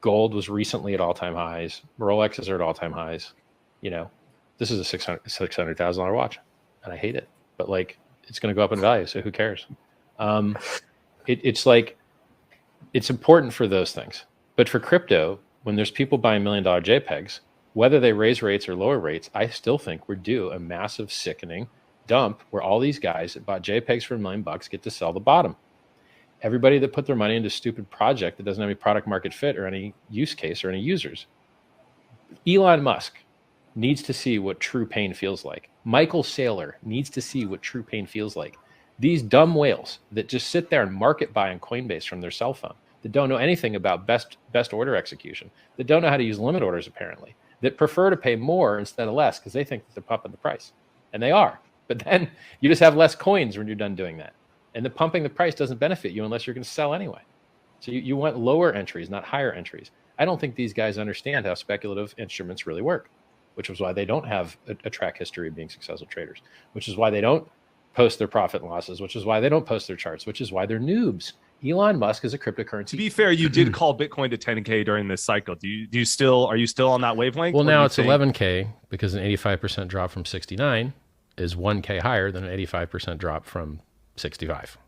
gold was recently at all-time highs, Rolexes are at all-time highs. You know, this is a $600,000 watch, and I hate it, but like, it's going to go up in value, so who cares? It's like, it's important for those things. But for crypto, when there's people buying $1 million JPEGs, whether they raise rates or lower rates, I still think we're due a massive, sickening dump where all these guys that bought JPEGs for $1 million get to sell the bottom. Everybody that put their money into a stupid project that doesn't have any product market fit or any use case or any users. Elon Musk needs to see what true pain feels like. Michael Saylor needs to see what true pain feels like. These dumb whales that just sit there and market buy on Coinbase from their cell phone, that don't know anything about best order execution, that don't know how to use limit orders apparently, that prefer to pay more instead of less because they think that they're pumping the price. And they are. But then you just have less coins when you're done doing that. And the pumping the price doesn't benefit you unless you're going to sell anyway. So you want lower entries, not higher entries. I don't think these guys understand how speculative instruments really work, which is why they don't have a track history of being successful traders, which is why they don't post their profit and losses, which is why they don't post their charts, which is why they're noobs. Elon Musk is a cryptocurrency. To be fair, you did call Bitcoin to 10K during this cycle. Are you still on that wavelength? Well, now it's 11K because an 85% drop from 69 is 1K higher than an 85% drop from 65.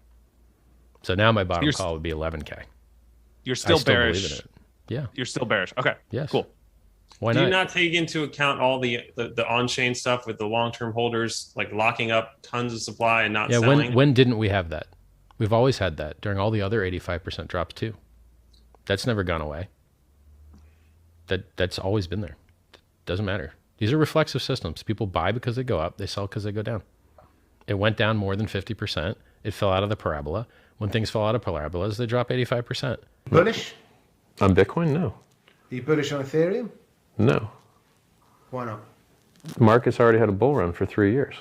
So now my bottom call would be 11K. You're still bearish. Believe in it. Yeah. You're still bearish. Okay. Yes. Cool. Why Do not? you not take into account all the on-chain stuff with the long-term holders, like locking up tons of supply and not selling? When didn't we have that? We've always had that during all the other 85% drops too. That's never gone away. That's always been there. Doesn't matter. These are reflexive systems. People buy because they go up. They sell because they go down. It went down more than 50%. It fell out of the parabola. When things fall out of parabolas, they drop 85%. Bullish? On Bitcoin? No. Are you bullish on Ethereum? No. Why not? The market's already had a bull run for 3 years.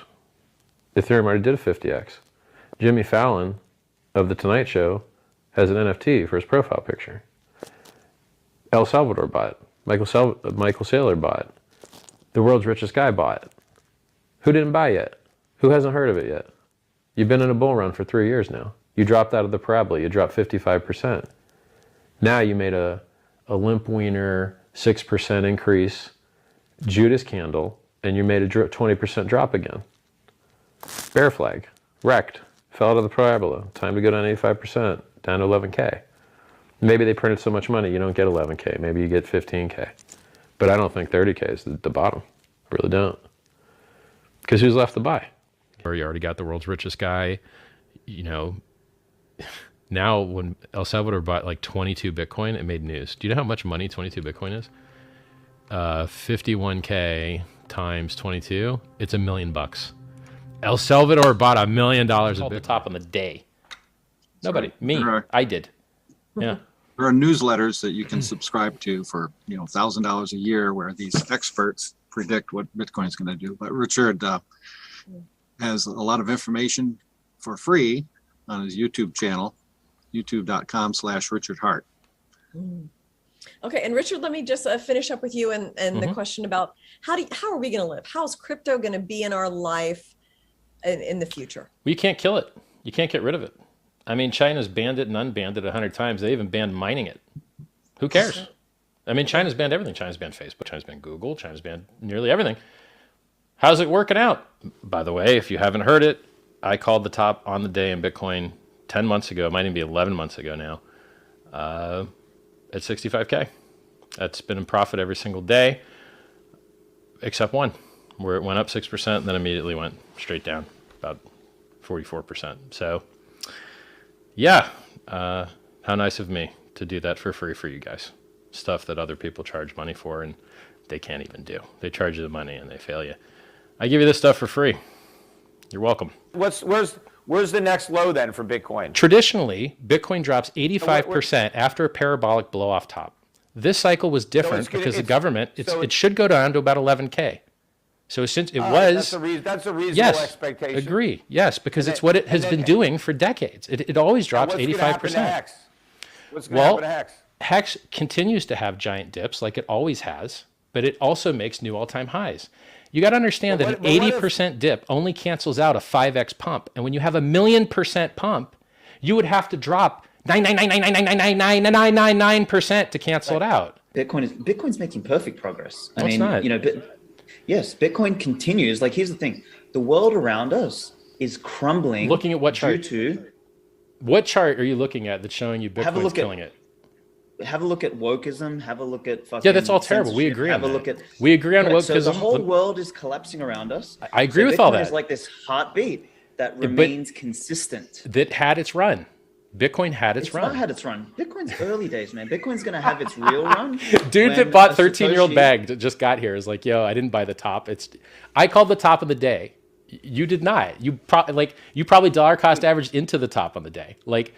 Ethereum already did a 50x. Jimmy Fallon of The Tonight Show has an NFT for his profile picture. El Salvador bought it. Michael Saylor bought it. The world's richest guy bought it. Who didn't buy yet? Who hasn't heard of it yet? You've been in a bull run for 3 years now. You dropped out of the parabola. You dropped 55%. Now you made a limp wiener 6% increase, Judas candle, and you made a 20% drop again. Bear flag. Wrecked. Fell out of the parabola. Time to go down 85%. Down to 11K. Maybe they printed so much money you don't get 11K. Maybe you get 15K. But I don't think 30K is the bottom. I really don't. Because who's left to buy? Or you already got the world's richest guy. You know, now when El Salvador bought like 22 Bitcoin, it made news. Do you know how much money 22 Bitcoin is? 51K times 22, it's $1 million. El Salvador bought $1 million of Bitcoin. The top on the day. Nobody, me, I did. Yeah. There are newsletters that you can subscribe to for $1,000 a year, where these experts predict what Bitcoin is going to do. But Richard has a lot of information for free on his YouTube channel, youtube.com/Richard Hart. Okay, and Richard, let me just finish up with you and the question about how are we going to live? How's crypto going to be in our life in the future? Well, you can't kill it. You can't get rid of it. I mean, China's banned it and unbanned it 100 times. They even banned mining it. Who cares? I mean, China's banned everything. China's banned Facebook. China's banned Google. China's banned nearly everything. How's it working out? By the way, if you haven't heard it, I called the top on the day in Bitcoin 10 months ago. It might even be 11 months ago now. At 65K. That's been in profit every single day, except one, where it went up 6% and then immediately went straight down, about 44%. So, yeah, how nice of me to do that for free for you guys. Stuff that other people charge money for and they can't even do. They charge you the money and they fail you. I give you this stuff for free. You're welcome. Where's the next low then for Bitcoin? Traditionally, Bitcoin drops 85% after a parabolic blow off top. This cycle was different because the government, it should go down to about 11K. So since it was... That's a reasonable yes, expectation. Agree. Yes, because it's what it has been doing for decades. It always drops 85%. What's going to happen to Hex? Hex continues to have giant dips like it always has, but it also makes new all-time highs. You got to understand that an 80% dip only cancels out a 5x pump. And when you have a 1,000,000% pump, you would have to drop 99999999999% to cancel it out. Bitcoin's making perfect progress. No, it's not. Yes, Bitcoin continues. Like, here's the thing. The world around us is crumbling. Looking at what chart? What chart are you looking at that's showing you Bitcoin's killing it? Have a look at wokeism. Have a look at fucking... Yeah, that's all terrible. We agree on that. We agree on wokeism. So the whole world is collapsing around us. I agree with all that. Bitcoin is like this heartbeat that remains consistent. That had its run. Bitcoin had its run. It's not had its run. Bitcoin's early days, man. Bitcoin's going to have its real run. Dude that bought 13-year-old bag that just got here is like, yo, I didn't buy the top. I called the top of the day. You did not. You probably dollar cost averaged into the top on the day. Like,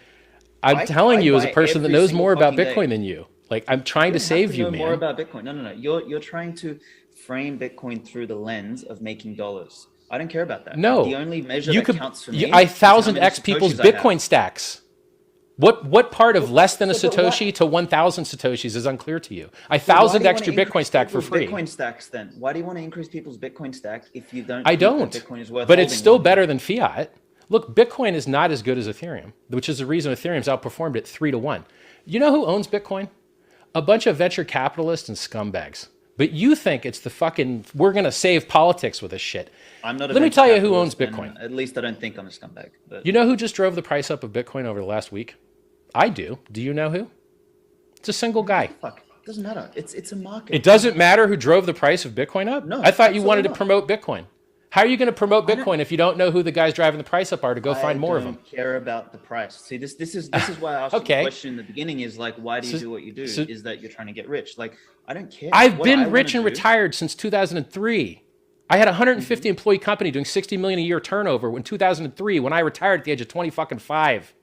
I'm telling you as a person that knows more about Bitcoin than you. Like, I'm trying to save you, man. More about Bitcoin. No. You're trying to frame Bitcoin through the lens of making dollars. I don't care about that. No. The only measure that counts for me is 1,000x people's Bitcoin stacks. What part of less than a Satoshi to 1,000 Satoshis is unclear to you? 1,000x your Bitcoin stack for free. Bitcoin stacks then. Why do you want to increase people's Bitcoin stack if you don't? I don't. Bitcoin is worth but it's still holding? better than fiat. Look, Bitcoin is not as good as Ethereum, which is the reason Ethereum's outperformed it 3-1. You know who owns Bitcoin? A bunch of venture capitalists and scumbags. But you think it's the fucking, we're going to save politics with this shit. I'm not. Let me tell you who owns Bitcoin. At least I don't think I'm a scumbag. But... You know who just drove the price up of Bitcoin over the last week? I do. Do you know who? It's a single guy. Fuck. It doesn't matter. It's a market. It doesn't matter who drove the price of Bitcoin up? No. I thought you wanted to promote Bitcoin. How are you going to promote Bitcoin if you don't know who the guys driving the price up are to go find more of them? I don't care about the price. See, this is why I asked you the question in the beginning is like, why do you do what you do? Is that you're trying to get rich? Like, I don't care. I've been rich and retired since 2003. I had a 150 employee company doing 60 million a year turnover in 2003 when I retired at the age of 25.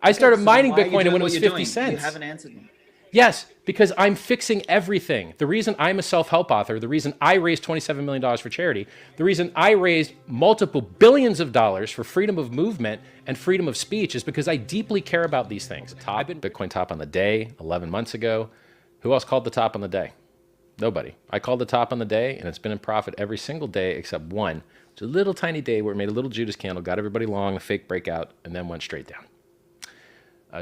I started mining Bitcoin when it was 50 cents. You haven't answered me. Yes, because I'm fixing everything. The reason I'm a self-help author, the reason I raised $27 million for charity, the reason I raised multiple billions of dollars for freedom of movement and freedom of speech is because I deeply care about these things. I've been Bitcoin top on the day 11 months ago. Who else called the top on the day? Nobody. I called the top on the day, and it's been in profit every single day except one. It's a little tiny day where it made a little Judas candle, got everybody long, a fake breakout, and then went straight down.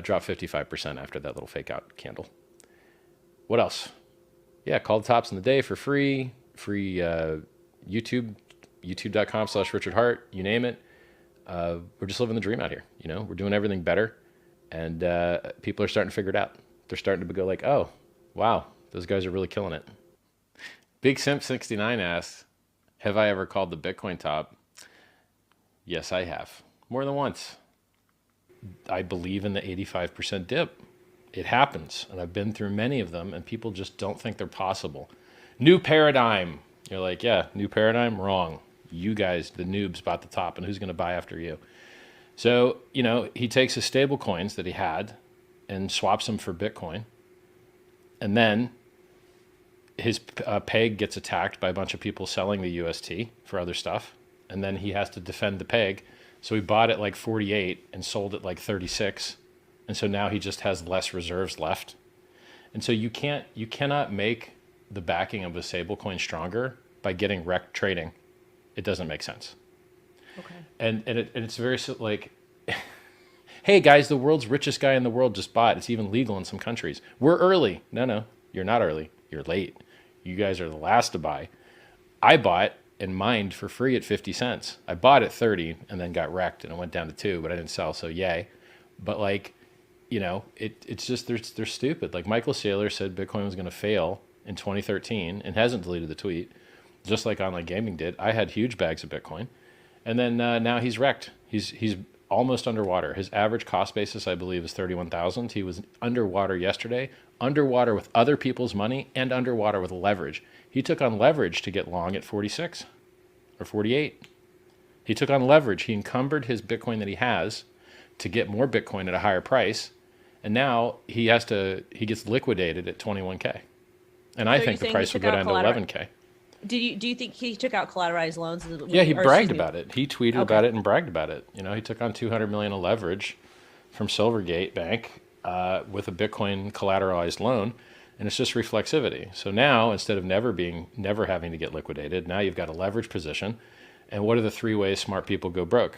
Dropped 55% after that little fake out candle. What else? Yeah, call the tops in the day for free. Free YouTube, youtube.com/Richard Hart, you name it. We're just living the dream out here. You know, we're doing everything better. And people are starting to figure it out. They're starting to go like, oh, wow, those guys are really killing it. Big Simp 69 asks, Have I ever called the Bitcoin top? Yes, I have. More than once. I believe in the 85% dip. It happens, and I've been through many of them, and people just don't think they're possible. New paradigm. You're like, yeah, new paradigm? Wrong. You guys, the noobs, bought the top, and who's going to buy after you? So, he takes his stable coins that he had and swaps them for Bitcoin, and then his peg gets attacked by a bunch of people selling the UST for other stuff, and then he has to defend the peg. So he bought it like 48 and sold it like 36. And so now he just has less reserves left. And so you cannot make the backing of a stablecoin stronger by getting wrecked trading. It doesn't make sense. Okay. And it's very like, hey guys, the world's richest guy in the world just bought. It's even legal in some countries. We're early. No, you're not early. You're late. You guys are the last to buy. I bought and mined for free at 50 cents. I bought at 30 and then got wrecked and it went down to 2, but I didn't sell, so yay. But like, it's just, they're stupid. Like Michael Saylor said Bitcoin was going to fail in 2013 and hasn't deleted the tweet, just like Online Gaming did. I had huge bags of Bitcoin, and then now he's wrecked. He's almost underwater. His average cost basis, I believe, is 31,000. He was underwater yesterday, underwater with other people's money and underwater with leverage. He took on leverage to get long at 46 or 48. He took on leverage. He encumbered his Bitcoin that he has to get more Bitcoin at a higher price. And now he gets liquidated at 21K. And I think the price will go down to 11K. Do you think he took out collateralized loans? Yeah, he bragged about it. He tweeted about it and bragged about it. He took on 200 million of leverage from Silvergate Bank with a Bitcoin collateralized loan, and it's just reflexivity. So now, instead of never having to get liquidated, now you've got a leverage position. And what are the 3 ways smart people go broke?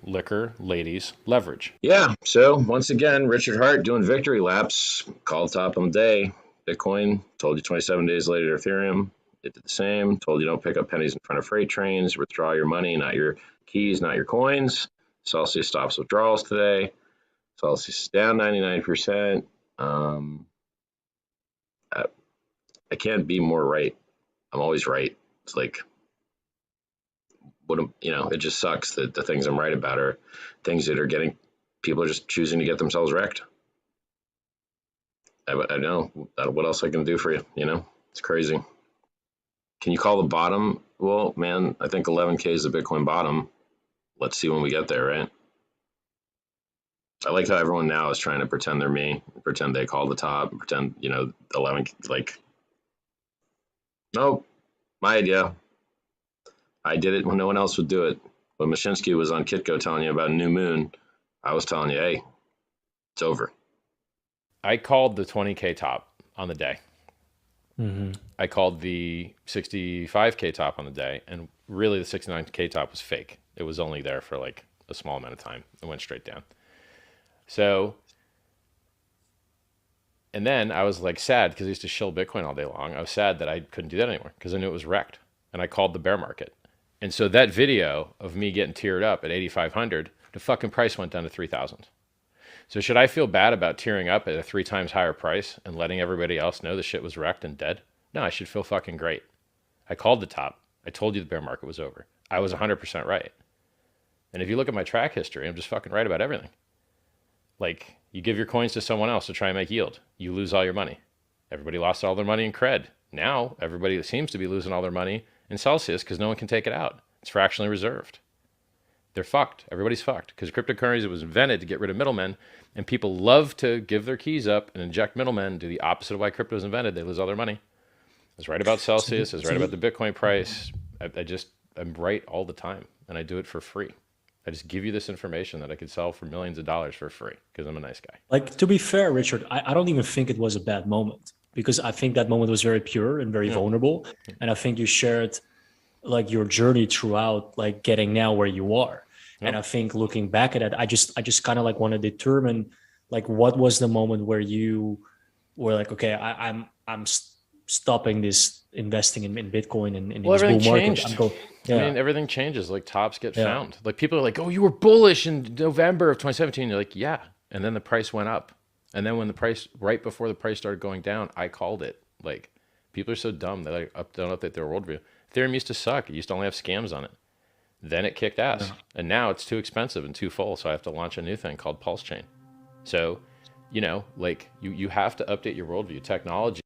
Liquor, ladies, leverage. Yeah. So once again, Richard Hart doing victory laps. Called top on the day. Bitcoin told you 27 days later. Ethereum. It did the same. Told you don't pick up pennies in front of freight trains. Withdraw your money, not your keys, not your coins. Celsius stops withdrawals today. Celsius is down 99%. I can't be more right. I'm always right. It's like, it just sucks that the things I'm right about are things that are getting people are just choosing to get themselves wrecked. I know what else I can do for you. It's crazy. Can you call the bottom? Well, man, I think 11K is the Bitcoin bottom. Let's see when we get there, right? I like how everyone now is trying to pretend they're me, pretend they call the top, pretend, 11, like, nope, my idea. I did it when no one else would do it. When Mashinsky was on Kitco telling you about New Moon, I was telling you, hey, it's over. I called the 20K top on the day. Mm-hmm. I called the 65K top on the day, and really the 69K top was fake. It was only there for like a small amount of time. It went straight down. So, and then I was like sad because I used to shill Bitcoin all day long. I was sad that I couldn't do that anymore because I knew it was wrecked, and I called the bear market. And so that video of me getting teared up at 8,500, the fucking price went down to 3,000. So should I feel bad about tearing up at a 3 times higher price and letting everybody else know the shit was wrecked and dead? No, I should feel fucking great. I called the top. I told you the bear market was over. I was 100% right. And if you look at my track history, I'm just fucking right about everything. Like, you give your coins to someone else to try and make yield. You lose all your money. Everybody lost all their money in cred. Now, everybody seems to be losing all their money in Celsius because no one can take it out. It's fractionally reserved. They're fucked. Everybody's fucked because cryptocurrency was invented to get rid of middlemen, and people love to give their keys up and inject middlemen, do the opposite of why crypto was invented. They lose all their money. I was right about Celsius. I was right about the Bitcoin price. I'm right all the time, and I do it for free. I just give you this information that I could sell for millions of dollars for free because I'm a nice guy. Like, to be fair, Richard, I don't even think it was a bad moment because I think that moment was very pure and very vulnerable. And I think you shared like your journey throughout, like getting now where you are. And I think looking back at it, I just kind of like want to determine like what was the moment where you were like, okay, I'm stopping this investing in Bitcoin and in this bull market. I mean, everything changes. Like tops get found. Like people are like, oh, you were bullish in November of 2017. You're like, yeah. And then the price went up. And then when the price, right before the price started going down, I called it. Like people are so dumb that don't update their worldview. Ethereum used to suck. It used to only have scams on it. Then it kicked ass. And now it's too expensive and too full. So I have to launch a new thing called Pulsechain. So, you know, like you have to update your worldview. Technology